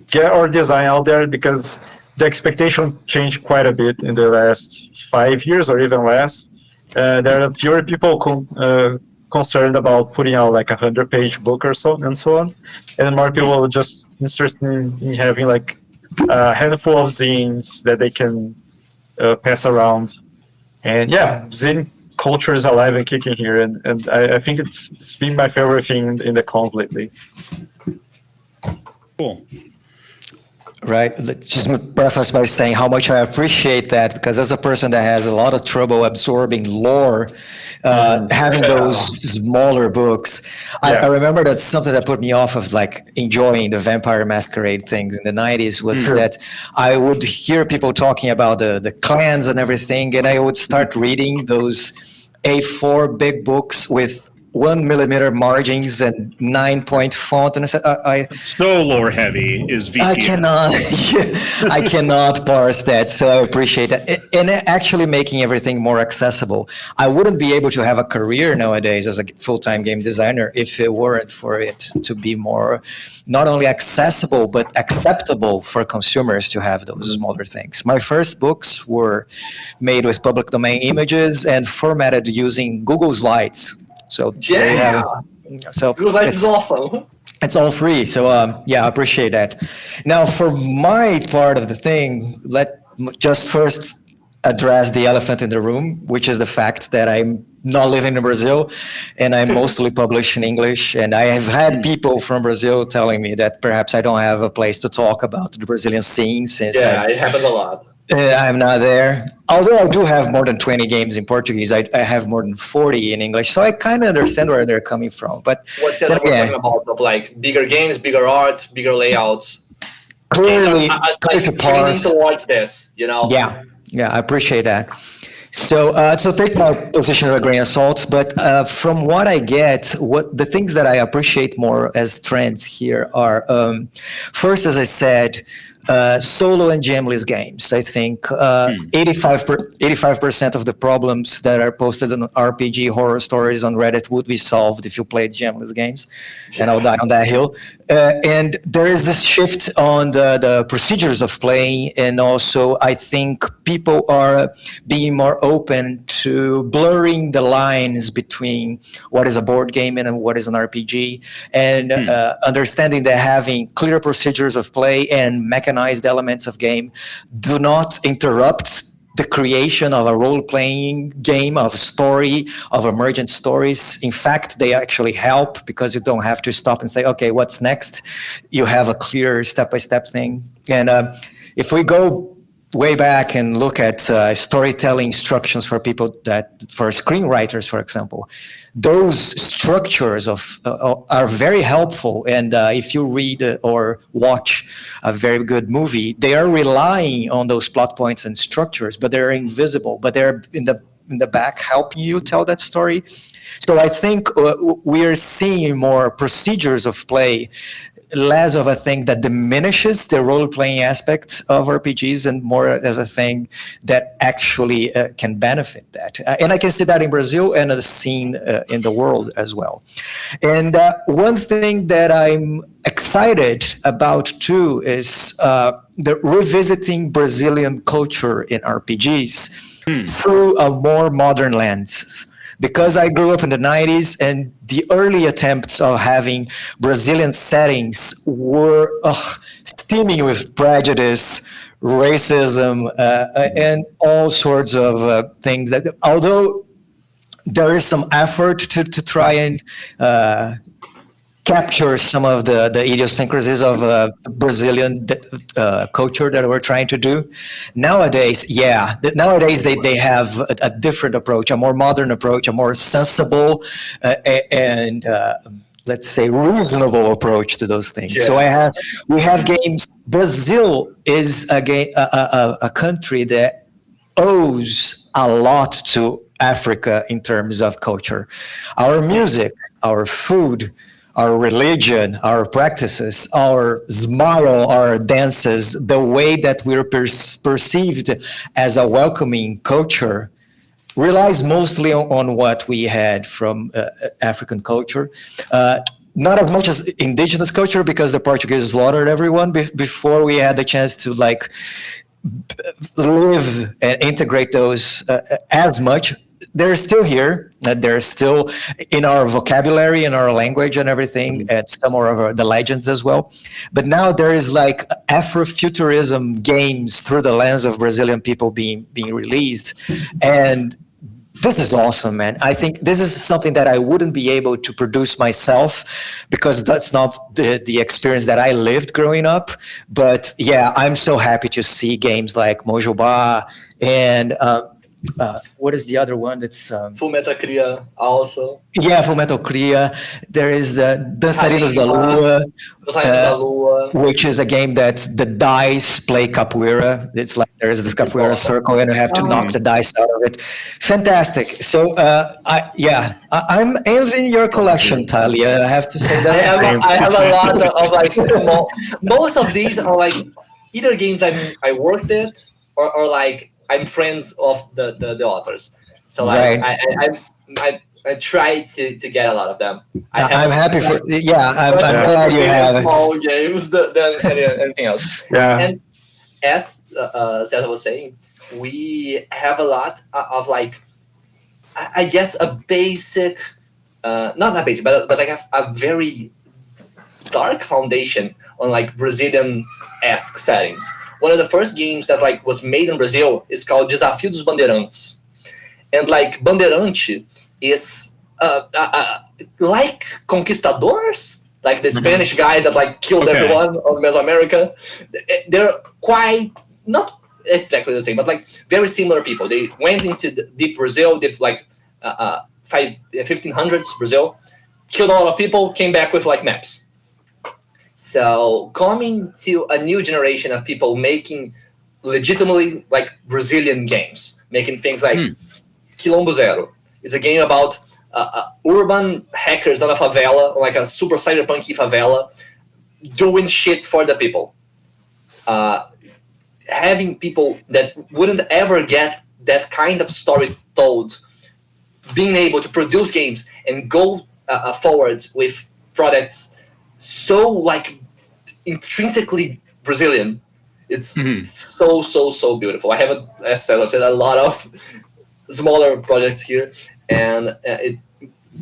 Speaker 3: get our design out there, because the expectation changed quite a bit in the last 5 years or even less. There are fewer people concerned about putting out like 100-page book or so and so on, and more people are just interested in having like a handful of zines that they can pass around. And yeah, zine culture is alive and kicking here, and I think it's been my favorite thing in the cons lately.
Speaker 1: Cool.
Speaker 2: Right. Let's just preface by saying how much I appreciate that, because as a person that has a lot of trouble absorbing lore, having those smaller books, I remember that's something that put me off of like enjoying the Vampire Masquerade things in the 90s was that I would hear people talking about the clans and everything, and I would start reading those A4 big books with 1 millimeter margins and 9-point font, and I said,
Speaker 1: so lore heavy is VP.
Speaker 2: I cannot parse that, so I appreciate that. And actually making everything more accessible. I wouldn't be able to have a career nowadays as a full-time game designer if it weren't for it to be more not only accessible but acceptable for consumers to have those smaller things. My first books were made with public domain images and formatted using Google Slides. So there you have it. So
Speaker 4: it's awesome.
Speaker 2: It's all free. So yeah, I appreciate that. Now, for my part of the thing, let just first address the elephant in the room, which is the fact that I'm not living in Brazil, and I mostly publish in English. And I have had people from Brazil telling me that perhaps I don't have a place to talk about the Brazilian scene since
Speaker 4: it happens a lot.
Speaker 2: I'm not there. Although I do have more than 20 games in Portuguese, I have more than 40 in English, so I kind of understand where they're coming from. But
Speaker 4: what's that talking about? Of like bigger games, bigger art, bigger layouts.
Speaker 2: Clearly,
Speaker 4: like
Speaker 2: to parse
Speaker 4: towards this,
Speaker 2: Yeah, I appreciate that. So, take my position with a grain of salt. But from what I get, the things that I appreciate more as trends here are, first, as I said, solo and jamless games. I think 85% of the problems that are posted on RPG horror stories on Reddit would be solved if you played jamless games, and I'll die on that hill. And there is this shift on the procedures of playing, and also I think people are being more open to blurring the lines between what is a board game and what is an RPG, and understanding that having clear procedures of play and mechanized elements of game do not interrupt the creation of a role-playing game, of a story, of emergent stories. In fact, they actually help because you don't have to stop and say, okay, what's next? You have a clear step-by-step thing. And if we go way back and look at storytelling instructions for screenwriters, for example, those structures are very helpful. And if you read or watch a very good movie, they are relying on those plot points and structures, but they're invisible, but they're in the back helping you tell that story. So I think we are seeing more procedures of play, less of a thing that diminishes the role-playing aspect of RPGs and more as a thing that actually can benefit that. And I can see that in Brazil and the scene in the world as well. And one thing that I'm excited about too is the revisiting Brazilian culture in RPGs through a more modern lens. Because I grew up in the 90s and the early attempts of having Brazilian settings were steaming with prejudice, racism, and all sorts of things that, although there is some effort to try and capture some of the idiosyncrasies of Brazilian culture that we're trying to do. Nowadays, they have a different approach, a more modern approach, a more sensible and let's say reasonable approach to those things. Yeah. So we have games. Brazil is a country that owes a lot to Africa in terms of culture. Our music, our food, our religion, our practices, our smile, our dances, the way that we're perceived as a welcoming culture relies mostly on what we had from African culture. Not as much as indigenous culture, because the Portuguese slaughtered everyone before we had the chance to live and integrate those as much. They're still here. They're still in our vocabulary, in our language and everything, and some of the legends as well. But now there is Afrofuturism games through the lens of Brazilian people being released. And this is awesome, man. I think this is something that I wouldn't be able to produce myself because that's not the experience that I lived growing up. But yeah, I'm so happy to see games like Mojobá and what is the other one that's
Speaker 4: Fullmetal Cria also.
Speaker 2: Yeah, Fullmetal Cria. There is the Dançarinos da Lua, which is a game that the dice play capoeira. It's like there's this capoeira circle and you have to knock the dice out of it. Fantastic. So I'm envying your collection, Talia. I have to say that.
Speaker 4: I have a lot of most of these are either games I worked at or I'm friends of the authors, so right. I try to get a lot of them.
Speaker 2: I'm happy for I'm glad you have it.
Speaker 4: Small games than anything else.
Speaker 2: Yeah.
Speaker 4: And as Cezar was saying, we have a lot of I guess a basic, not a basic, but have a very dark foundation on Brazilian-esque settings. One of the first games that was made in Brazil is called Desafio dos Bandeirantes. And Bandeirante is like conquistadors, like the Spanish guys that killed everyone on Mesoamerica. They're quite, not exactly the same, but very similar people. They went into deep Brazil, deep 1500s Brazil, killed a lot of people, came back with maps. So coming to a new generation of people making legitimately Brazilian games, making things like Quilombo Zero. It's a game about urban hackers on a favela, a super cyberpunk favela, doing shit for the people. having people that wouldn't ever get that kind of story told, being able to produce games and go forward with products so like intrinsically Brazilian. It's so beautiful. I have, as Cezar said, a lot of smaller projects here, and it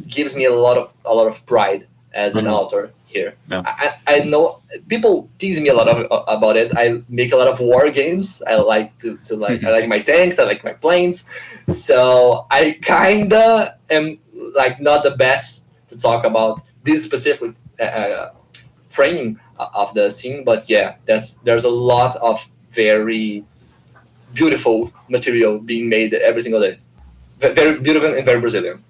Speaker 4: gives me a lot of pride as an author here.
Speaker 3: Yeah.
Speaker 4: I know people tease me a lot about it. I make a lot of war games. I like to like I like my tanks. I like my planes. So I kinda am like not the best to talk about this specific framing of the scene, but yeah, there's a lot of very beautiful material being made every single day. Very beautiful and very Brazilian.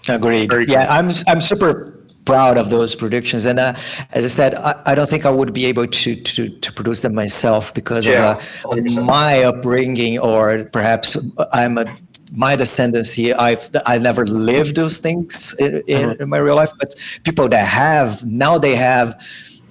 Speaker 2: Agreed.
Speaker 1: Very
Speaker 2: Yeah,
Speaker 1: cool.
Speaker 2: I'm super proud of those productions, and as I said, I don't think I would be able to produce them myself because of
Speaker 4: 100%.
Speaker 2: my upbringing, or perhaps my descendancy. I never lived those things in my real life, but people that have now, they have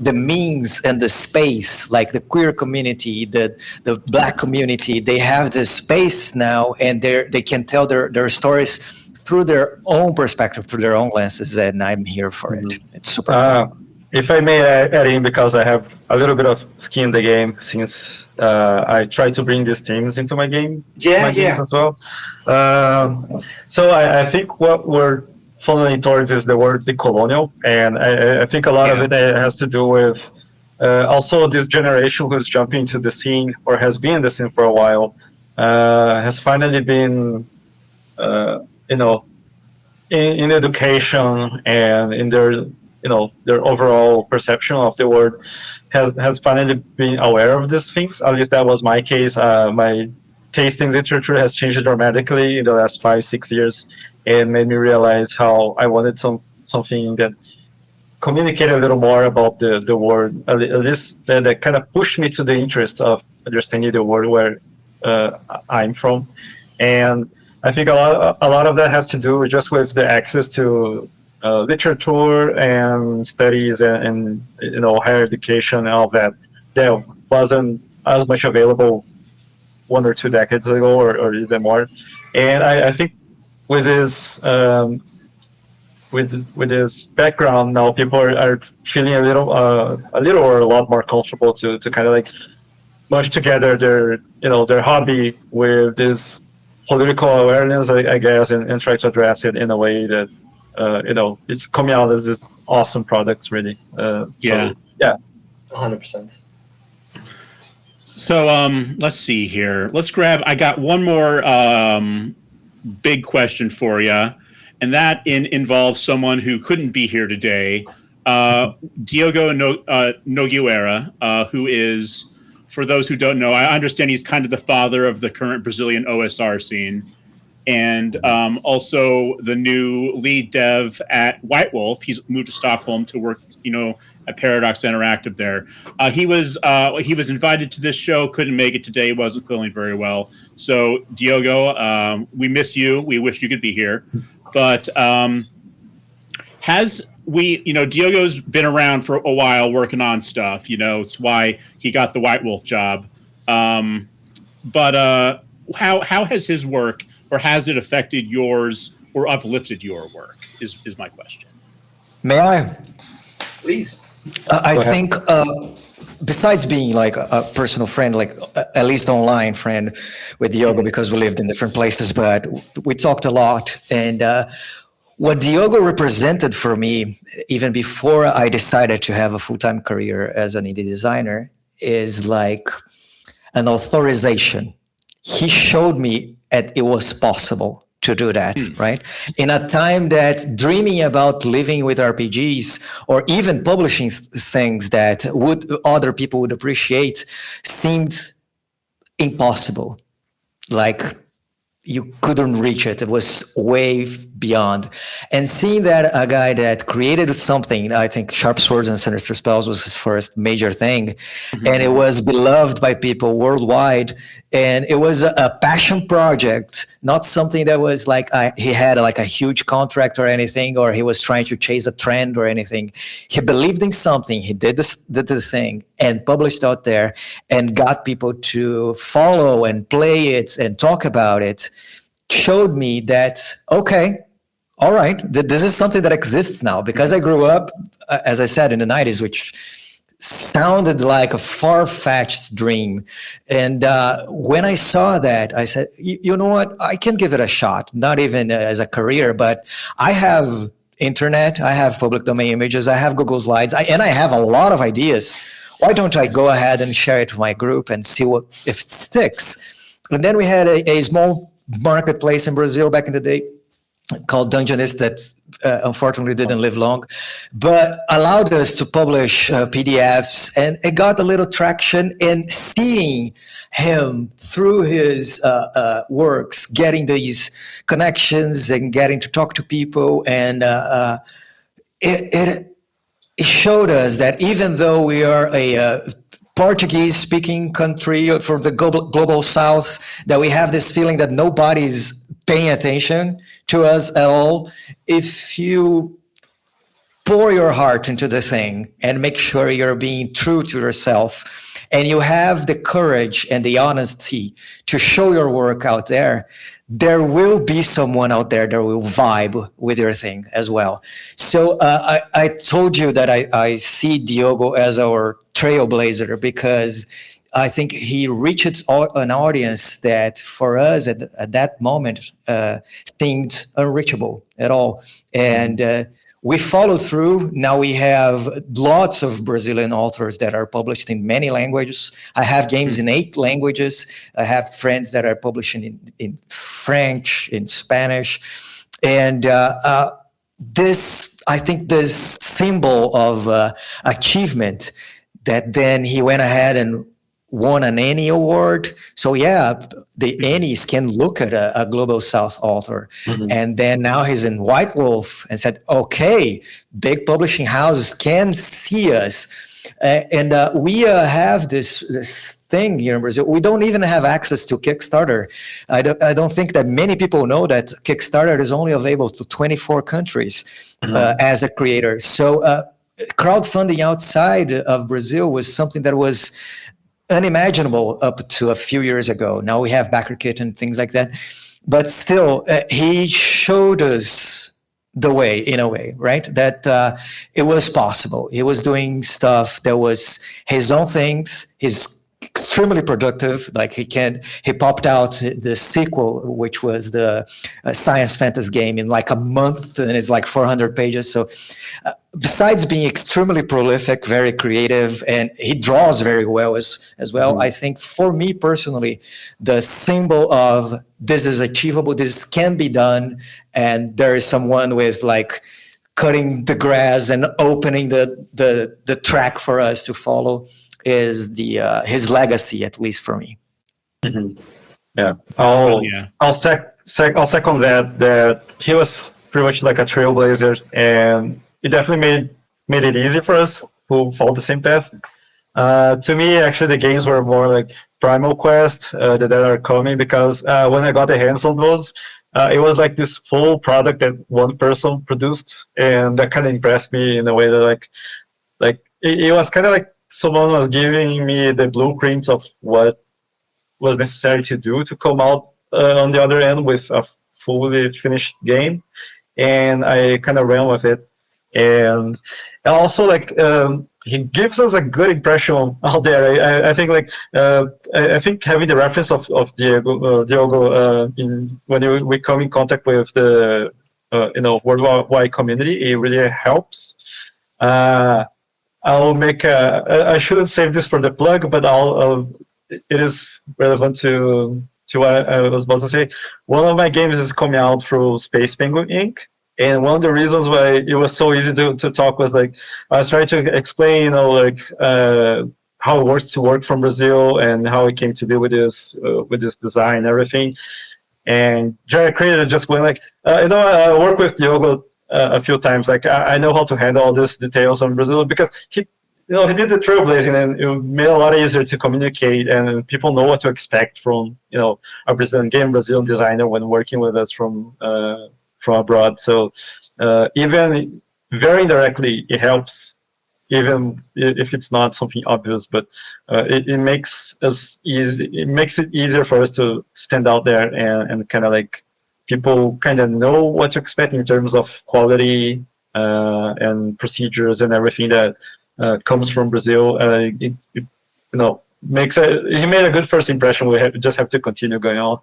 Speaker 2: the means and the space, like the queer community, the Black community. They have the space now, and they can tell their stories through their own perspective, through their own lenses, and I'm here for it. It's super.
Speaker 3: If I may add in, because I have a little bit of skin in the game, since I try to bring these themes into my games as well. So I think what we're following towards is the word decolonial, and I think a lot of it has to do with also this generation who's jumping into the scene or has been in the scene for a while, has finally been in education and in their overall perception of the world has finally been aware of these things. At least that was my case. My taste in literature has changed dramatically in the last 5-6 years, and made me realize how I wanted something that communicated a little more about the world. At least that kind of pushed me to the interest of understanding the world where I'm from. And I think a lot of that has to do just with the access to literature and studies and higher education and all that wasn't as much available 1 or 2 decades ago, or even more. And I think with this with this background now, people are feeling a little or a lot more comfortable to kind of like mush together their hobby with this political awareness, I guess, and try to address it in a way that it's coming out as this awesome products, really.
Speaker 1: Yeah.
Speaker 3: So, yeah.
Speaker 4: 100%.
Speaker 1: So let's see here. I got one more big question for you, and that involves someone who couldn't be here today, Diogo Nogueira, who is, for those who don't know, I understand he's kind of the father of the current Brazilian OSR scene, and also the new lead dev at White Wolf. He's moved to Stockholm to work, at Paradox Interactive there. He was invited to this show, couldn't make it today, wasn't feeling very well. So Diogo, we miss you. We wish you could be here. But Diogo's been around for a while working on stuff. It's why he got the White Wolf job. But how has his work, or has it affected yours or uplifted your work, is my question.
Speaker 2: May I?
Speaker 4: Please.
Speaker 2: I think besides being like a personal friend, like at least online friend with Diogo, because we lived in different places, but we talked a lot. And what Diogo represented for me, even before I decided to have a full-time career as an indie designer, is like an authorization. He showed me that it was possible to do that, right? In a time that dreaming about living with RPGs or even publishing things that other people would appreciate seemed impossible. Like you couldn't reach it. It was way beyond. And seeing that a guy that created something, I think Sharp Swords and Sinister Spells was his first major thing, and it was beloved by people worldwide, and it was a passion project, not something that was like he had like a huge contract or anything, or he was trying to chase a trend or anything. He believed in something, he did the thing and published out there and got people to follow and play it and talk about it. Showed me that, okay, all right, this is something that exists now, because I grew up, as I said, in the 90s, which sounded like a far-fetched dream. And when I saw that, I said, you know what, I can give it a shot, not even as a career, but I have internet, I have public domain images, I have Google Slides, and I have a lot of ideas. Why don't I go ahead and share it with my group and see if it sticks? And then we had a small marketplace in Brazil back in the day called Dungeonist that unfortunately didn't live long, but allowed us to publish PDFs, and it got a little traction. And seeing him through his works, getting these connections and getting to talk to people, and it showed us that even though we are a Portuguese-speaking country from the global South, that we have this feeling that nobody's paying attention to us at all. If you pour your heart into the thing and make sure you're being true to yourself, and you have the courage and the honesty to show your work out there, there will be someone out there that will vibe with your thing as well. So I told you that I see Diogo as our trailblazer, because I think he reached an audience that for us at that moment seemed unreachable at all. And we follow through. Now we have lots of Brazilian authors that are published in many languages. I have games in 8 languages. I have friends that are publishing in French, in Spanish. And I think this symbol of achievement, that then he went ahead and won an Annie Award. So yeah, the Annies can look at a Global South author. And then now he's in White Wolf and said, okay, big publishing houses can see us. And we have this thing here in Brazil. We don't even have access to Kickstarter. I don't think that many people know that Kickstarter is only available to 24 countries as a creator. So crowdfunding outside of Brazil was something that was unimaginable up to a few years ago. Now we have BackerKit and things like that. But still, he showed us the way, in a way, right? That it was possible. He was doing stuff that was his own things. He's extremely productive. Like he popped out the sequel, which was the science fantasy game, in like a month, and it's like 400 pages. So besides being extremely prolific, very creative, and he draws very well as well, I think for me personally, the symbol of this is achievable, this can be done, and there is someone with like cutting the grass and opening the track for us to follow, is his legacy, at least for me.
Speaker 3: Yeah, I'll second that he was pretty much like a trailblazer, and it definitely made it easy for us who followed the same path. To me, actually, the games were more like Primal Quest that are coming, because when I got the hands on those, it was like this full product that one person produced, and that kind of impressed me in a way that like it was kind of like someone was giving me the blueprints of what was necessary to do to come out on the other end with a fully finished game, and I kind of ran with it. And also, like, he gives us a good impression out there. I think, like, I think having the reference of Diogo when we come in contact with the worldwide community, it really helps. I'll make I shouldn't save this for the plug, but it is relevant to what I was about to say. One of my games is coming out through Space Penguin Inc. And one of the reasons why it was so easy to talk was, like, I was trying to explain, how it works to work from Brazil and how it came to be with this design and everything. And Jared Creator just went like, I work with Diogo a few times. Like I know how to handle all these details on Brazil because he did the trailblazing, and it made it a lot easier to communicate, and people know what to expect from a Brazilian designer when working with us from abroad. So even very indirectly, it helps, even if it's not something obvious. But it makes it easier for us to stand out there and kind of like people kind of know what to expect in terms of quality and procedures and everything that comes from Brazil. He made a good first impression. We just have to continue going on.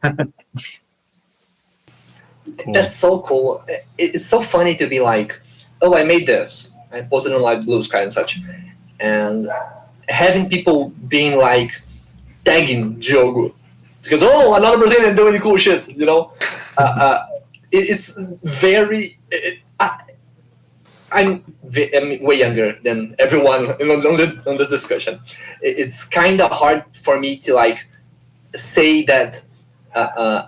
Speaker 1: Cool.
Speaker 4: That's so cool. It's so funny to be like, oh, I made this. I posted on like bluesky and such, and having people being like tagging Diogo because another Brazilian doing cool shit. It's very. I'm way younger than everyone on this discussion. It's kind of hard for me to like say that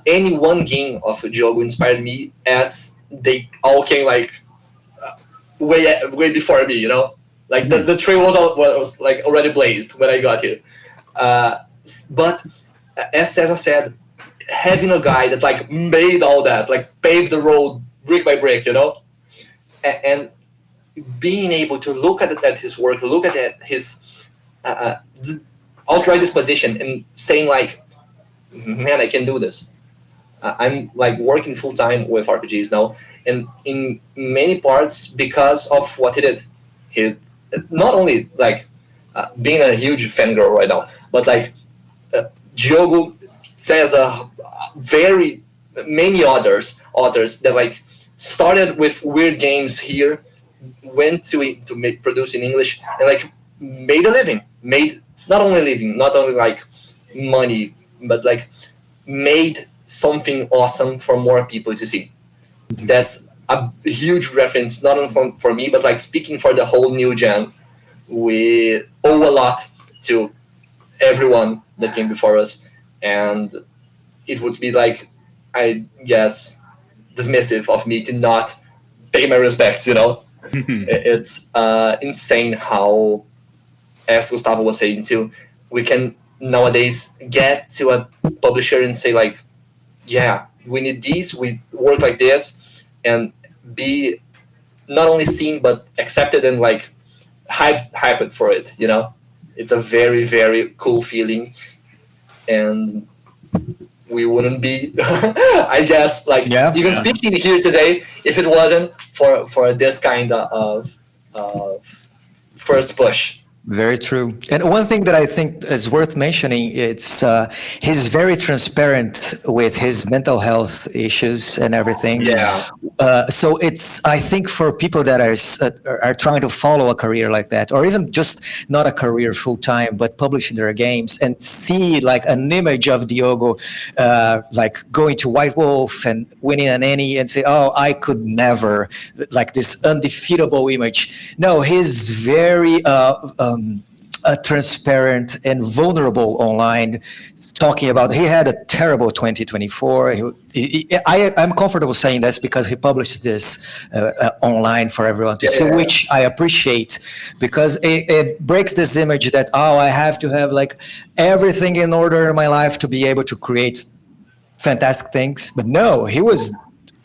Speaker 4: any one game of Diogo inspired me, as they all came like way before me. Like the trail was like already blazed when I got here. But as Cezar said, having a guy that like made all that, like paved the road brick by brick, and being able to look at his work, look at his outright disposition, and saying like, man, I can do this. I'm like working full time with RPGs now, and in many parts because of what he did. He not only like being a huge fangirl right now, but like Diogo, Cezar, very many others that like started with weird games here, went to produce in English, and like made a living, not only like money, but like made something awesome for more people to see. That's a huge reference, not only for me, but like speaking for the whole new gen. We owe a lot to everyone that came before us, and it would be like, I guess, dismissive of me to not pay my respects. It's insane how, as Gustavo was saying too, we can nowadays get to a publisher and say like, yeah, we need these, we work like this, and be not only seen but accepted and like hyped for it. It's a very, very cool feeling, and we wouldn't be I guess like even speaking here today if it wasn't for this kind of first push.
Speaker 2: Very true. And one thing that I think is worth mentioning, it's he's very transparent with his mental health issues and everything.
Speaker 4: Yeah.
Speaker 2: So it's, I think, for people that are trying to follow a career like that, or even just not a career full time, but publishing their games and see like an image of Diogo, like going to White Wolf and winning an Annie and say, oh, I could never, like this undefeatable image. No, he's very transparent and vulnerable online, talking about he had a terrible 2024. I'm comfortable saying this because he published this online for everyone to see, which I appreciate, because it breaks this image that, I have to have like everything in order in my life to be able to create fantastic things. But no, he was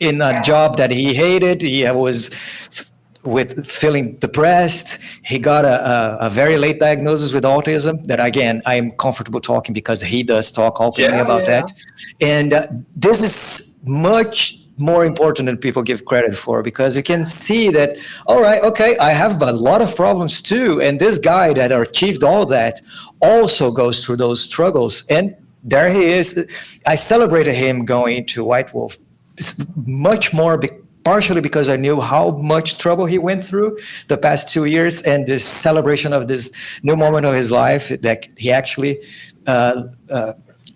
Speaker 2: in a job that he hated. He was feeling depressed. He got a very late diagnosis with autism that, again, I'm comfortable talking because he does talk openly about that. And this is much more important than people give credit for, because you can see that, all right, okay, I have a lot of problems too. And this guy that achieved all that also goes through those struggles. And there he is. I celebrated him going to White Wolf much more partially because I knew how much trouble he went through the past 2 years, and this celebration of this new moment of his life that he actually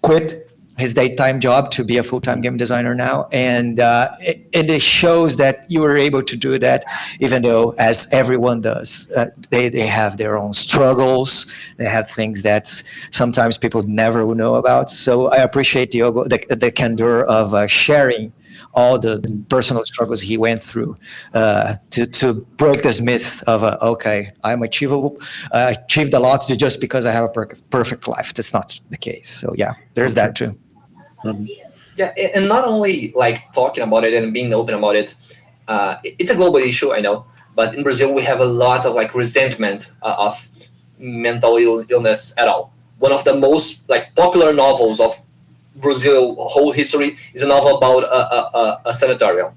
Speaker 2: quit his daytime job to be a full-time game designer now, and it shows that you were able to do that, even though, as everyone does, they have their own struggles. They have things that sometimes people never will know about. So I appreciate the candor of sharing all the personal struggles he went through to break this myth of okay, I'm achievable, achieved a lot just because I have a perfect life. That's not the case. So yeah, there's that too.
Speaker 4: Yeah, and not only like talking about it and being open about it. It's a global issue, I know, but in Brazil we have a lot of like resentment of mental illness at all. One of the most like popular novels of Brazil whole history is a novel about a sanatorium,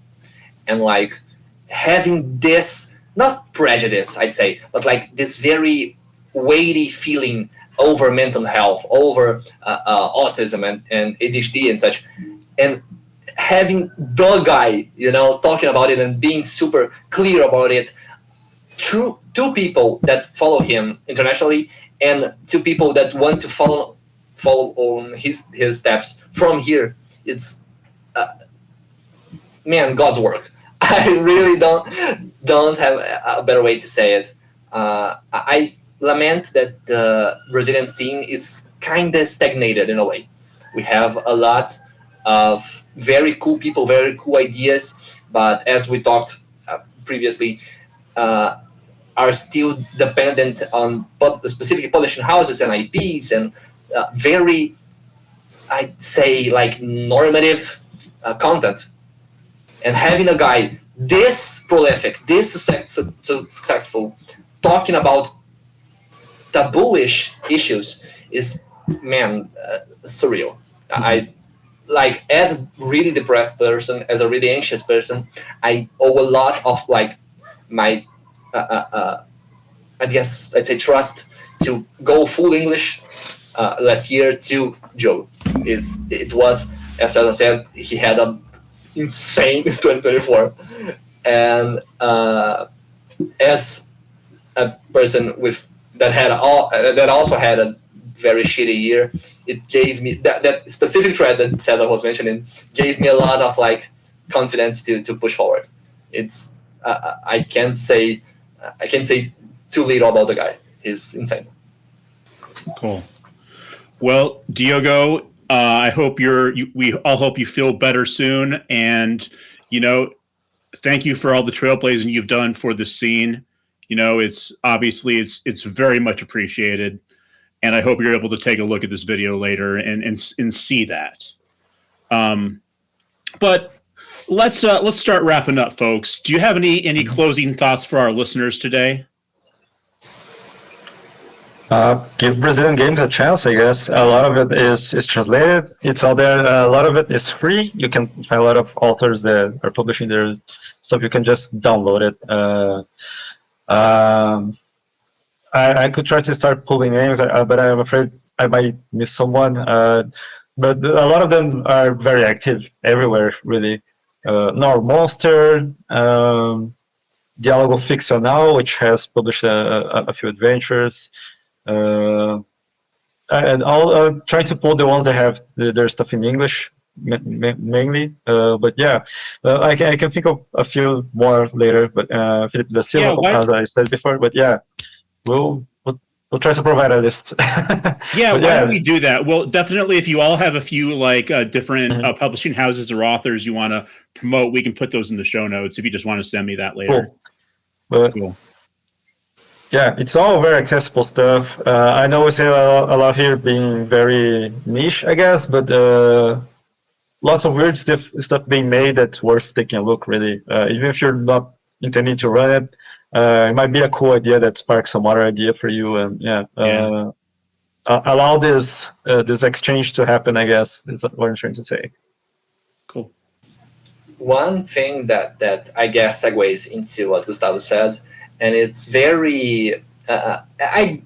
Speaker 4: and like having this not prejudice, I'd say, but like this very weighty feeling over mental health, over autism and ADHD and such, and having the guy, talking about it and being super clear about it. Two people that follow him internationally, and two people that want to follow on his steps from here. It's God's work. I really don't have a better way to say it. I lament that the Brazilian scene is kind of stagnated in a way. We have a lot of very cool people, very cool ideas, but as we talked previously, are still dependent on specific publishing houses and IPs and very, I'd say, like normative content. And having a guy this prolific, this successful, talking about taboo-ish issues is, surreal. I like, as a really depressed person, as a really anxious person, I owe a lot of like my I guess I'd say trust to go full English last year to Joe. It was, as I said, he had an insane 2024, and as a person that also had a very shitty year, it gave me that specific thread that Cezar was mentioning gave me a lot of like confidence to push forward. It's I can't say too little about the guy. He's insane.
Speaker 1: Cool. Well, Diogo, I hope we all hope you feel better soon, and thank you for all the trailblazing you've done for the scene. It's obviously it's very much appreciated, and I hope you're able to take a look at this video later and see that. But let's start wrapping up, folks. Do you have any closing thoughts for our listeners today?
Speaker 3: Give Brazilian games a chance, I guess. A lot of it is translated. It's out there. A lot of it is free. You can find a lot of authors that are publishing their stuff. You can just download it. I could try to start pulling names, but I'm afraid I might miss someone. But a lot of them are very active everywhere, really. Nor Monster, Diálogo Ficcional, which has published a few adventures. And I'll try to pull the ones that have their stuff in English mainly. But yeah, I can think of a few more later. But Felipe da Silva, as I said before. But yeah, we'll try to provide a list.
Speaker 1: Yeah, why don't we do that? Well, definitely, if you all have a few like different publishing houses or authors you want to promote, we can put those in the show notes if you just want to send me that later.
Speaker 3: Cool. Yeah, it's all very accessible stuff. I know we say a lot here being very niche, I guess, but lots of weird stuff being made that's worth taking a look, really. Even if you're not intending to run it, it might be a cool idea that sparks some other idea for you, and allow this exchange to happen, I guess, is what I'm trying to say.
Speaker 1: Cool.
Speaker 4: One thing that I guess segues into what Gustavo said, and it's very I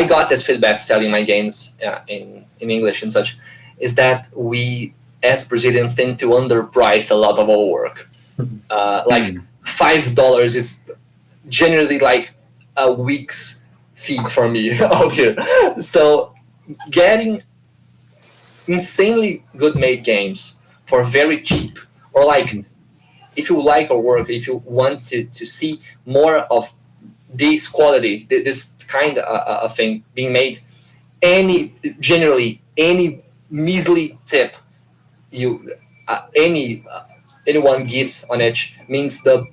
Speaker 4: got this feedback selling my games in English and such, is that we as Brazilians tend to underprice a lot of our work. Like $5 is generally like a week's feed for me out here. So getting insanely good made games for very cheap, or like if you like our work, if you want to see more of this quality, this kind of thing being made, any measly tip anyone gives on it means the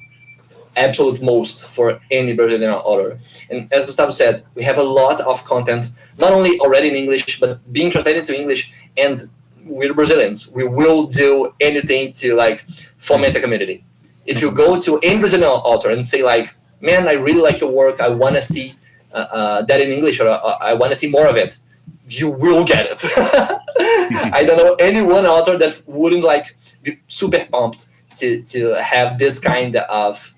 Speaker 4: absolute most for any Brazilian author. And as Gustavo said, we have a lot of content, not only already in English, but being translated to English. And we're Brazilians. We will do anything to like foment a community. If you go to any Brazilian author and say like, man, I really like your work, I want to see that in English, or I want to see more of it, you will get it. I don't know any one author that wouldn't like be super pumped to have this kind of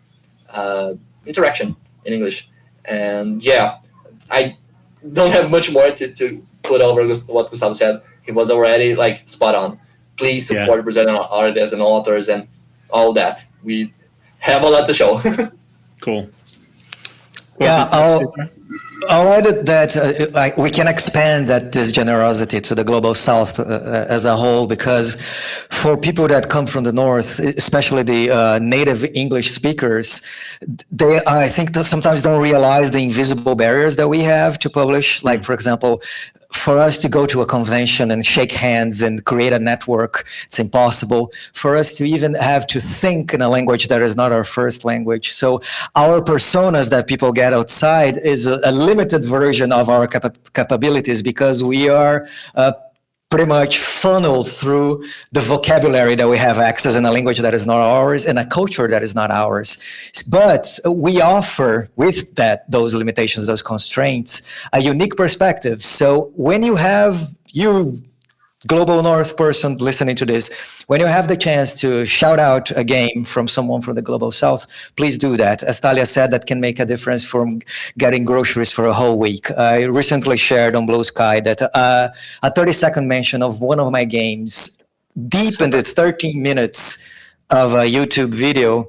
Speaker 4: interaction in English. And yeah, I don't have much more to put over what Gustavo said. He was already like spot on. Please support Brazilian artists and authors and all that. We have a lot to show.
Speaker 1: Cool.
Speaker 2: Yeah, I'll add that we can expand this generosity to the Global South as a whole, because for people that come from the North, especially the native English speakers, they, I think, sometimes don't realize the invisible barriers that we have to publish. Like, for example, for us to go to a convention and shake hands and create a network, it's impossible. For us to even have to think in a language that is not our first language. So our personas that people get outside is a limited version of our capabilities, because we are pretty much funneled through the vocabulary that we have access in a language that is not ours and a culture that is not ours. But we offer, with those limitations, those constraints, a unique perspective. So when you have, Global North person listening to this, when you have the chance to shout out a game from someone from the Global South, please do that. As Talia said, that can make a difference from getting groceries for a whole week. I recently shared on bluesky that a 30-second mention of one of my games, deep into 13 minutes of a YouTube video,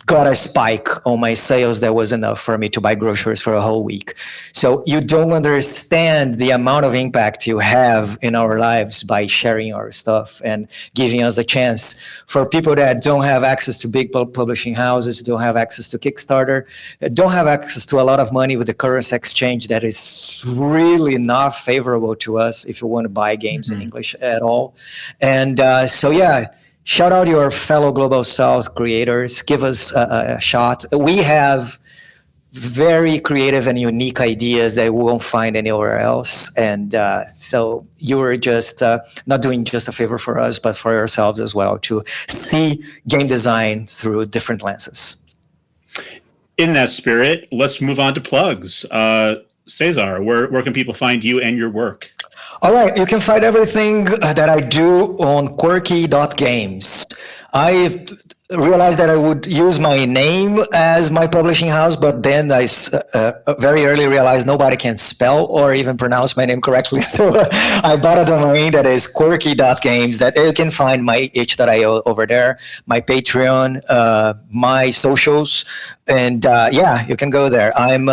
Speaker 2: got a spike on my sales that was enough for me to buy groceries for a whole week. So you don't understand the amount of impact you have in our lives by sharing our stuff and giving us a chance. For people that don't have access to big publishing houses, don't have access to Kickstarter, don't have access to a lot of money with the currency exchange that is really not favorable to us if you want to buy games in English at all. And so, yeah, shout out your fellow Global South creators. Give us a shot. We have very creative and unique ideas that we won't find anywhere else. And so you're just not doing just a favor for us, but for yourselves as well, to see game design through different lenses.
Speaker 1: In that spirit, let's move on to plugs. Cezar, where can people find you and your work?
Speaker 2: All right, you can find everything that I do on quirky.games. I realized that I would use my name as my publishing house, but then I very early realized nobody can spell or even pronounce my name correctly. So I bought a domain that is quirky.games, that you can find my itch.io over there, my Patreon, my socials, and yeah, you can go there. I'm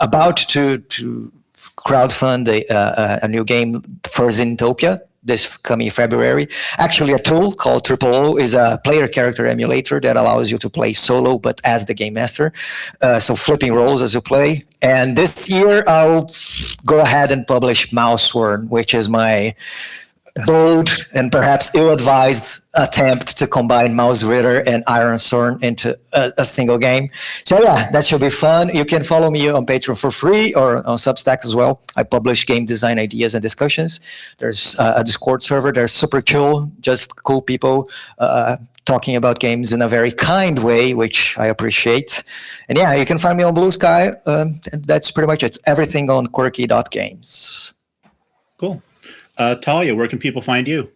Speaker 2: about to crowdfund a new game for Zintopia this coming February. Actually, a tool called Triple is a player character emulator that allows you to play solo, but as the game master. So flipping roles as you play. And this year, I'll go ahead and publish Mouseworm, which is my bold and perhaps ill-advised attempt to combine Mouse Ritter and Iron Sword into a single game. So yeah, that should be fun. You can follow me on Patreon for free or on Substack as well. I publish game design ideas and discussions. There's a Discord server. They're super chill, just cool people talking about games in a very kind way, which I appreciate. And yeah, you can find me on bluesky. And that's pretty much it. Everything on quirky.games.
Speaker 1: Cool. Talia, where can people find you?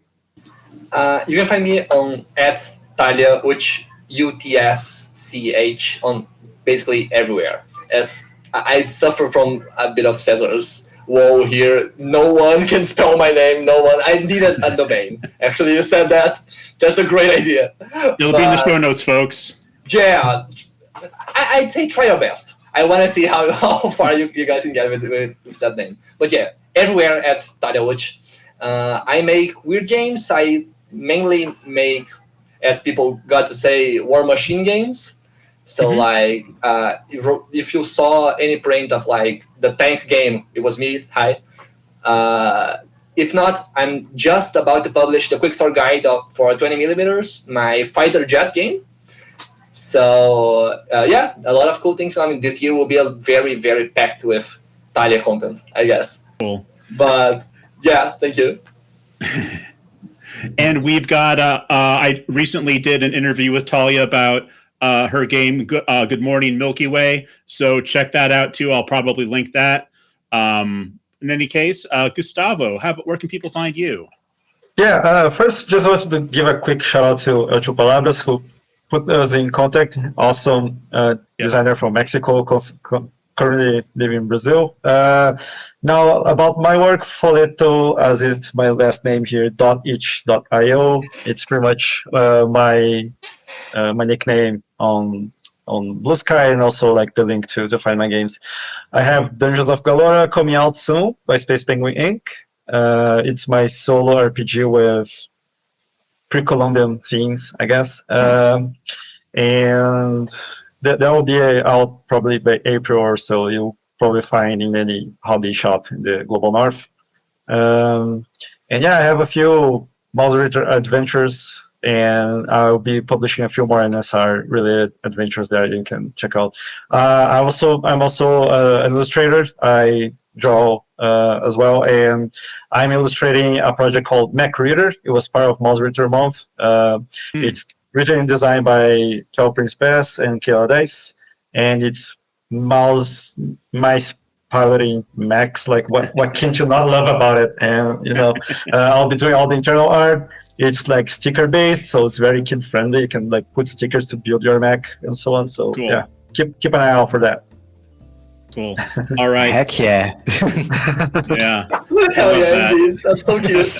Speaker 4: You can find me on @Talia Utsch, UTSCH, on basically everywhere. As I suffer from a bit of Cezar's woe here. No one can spell my name. No one. I need a domain. Actually, you said that. That's a great idea.
Speaker 1: It'll be in the show notes, folks.
Speaker 4: Yeah, I'd say try your best. I want to see how far you guys can get with that name. But yeah, everywhere @Talia Utsch. I make weird games. I mainly make, as people got to say, war machine games. So like, if you saw any print of like the tank game, it was me. Hi. If not, I'm just about to publish the quick start guide for 20 millimeters, my fighter jet game. So yeah, a lot of cool things coming. This year will be a very, very packed with Talia content, I guess.
Speaker 1: Cool.
Speaker 4: But yeah, thank you.
Speaker 1: And we've got, I recently did an interview with Talia about her game, Good Morning Milky Way. So check that out too. I'll probably link that. In any case, Gustavo, where can people find you?
Speaker 3: Yeah, first, just wanted to give a quick shout out to Chupalabras, who put us in contact. Awesome designer from Mexico, currently living in Brazil. Now, about my work, Foletto, as it's my last name here, .itch.io. It's pretty much my nickname on bluesky, and also like the link to find my games. I have Dungeons of Galora coming out soon by Space Penguin Inc. It's my solo RPG with pre-Columbian themes, I guess. And that will be out probably by April or so. You'll probably find in any hobby shop in the global north. And yeah, I have a few Mouse Rider adventures, and I'll be publishing a few more NSR related adventures that you can check out. I'm also an illustrator. I draw as well, and I'm illustrating a project called Mac Reader. It was part of Mouse Reader Month. It's written and designed by Kel Prince Bass and Kayla Dice, and it's mice piloting Macs. Like, what can't you not love about it? And I'll be doing all the internal art. It's like sticker based, so it's very kid friendly. You can like put stickers to build your Mac and so on. So
Speaker 1: cool.
Speaker 3: Yeah, keep an eye out for that.
Speaker 1: Cool. All right.
Speaker 2: Heck yeah.
Speaker 1: Yeah.
Speaker 4: Hell yeah, indeed. That's so cute.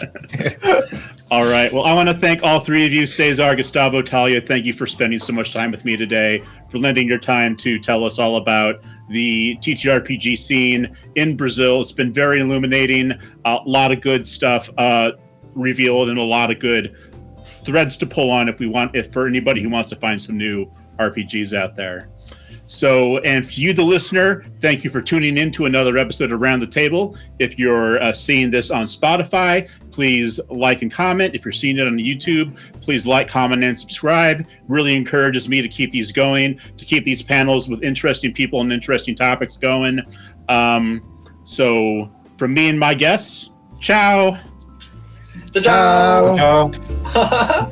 Speaker 1: All right. Well, I want to thank all three of you, Cezar, Gustavo, Talia. Thank you for spending so much time with me today, for lending your time to tell us all about the TTRPG scene in Brazil. It's been very illuminating. A lot of good stuff revealed, and a lot of good threads to pull on if for anybody who wants to find some new RPGs out there. So, and for you, the listener, thank you for tuning in to another episode of Around the Table. If you're seeing this on Spotify, please like and comment. If you're seeing it on YouTube, please like, comment, and subscribe. Really encourages me to keep these going, to keep these panels with interesting people and interesting topics going. So, from me and my guests, ciao.
Speaker 4: Ciao.
Speaker 3: Ciao.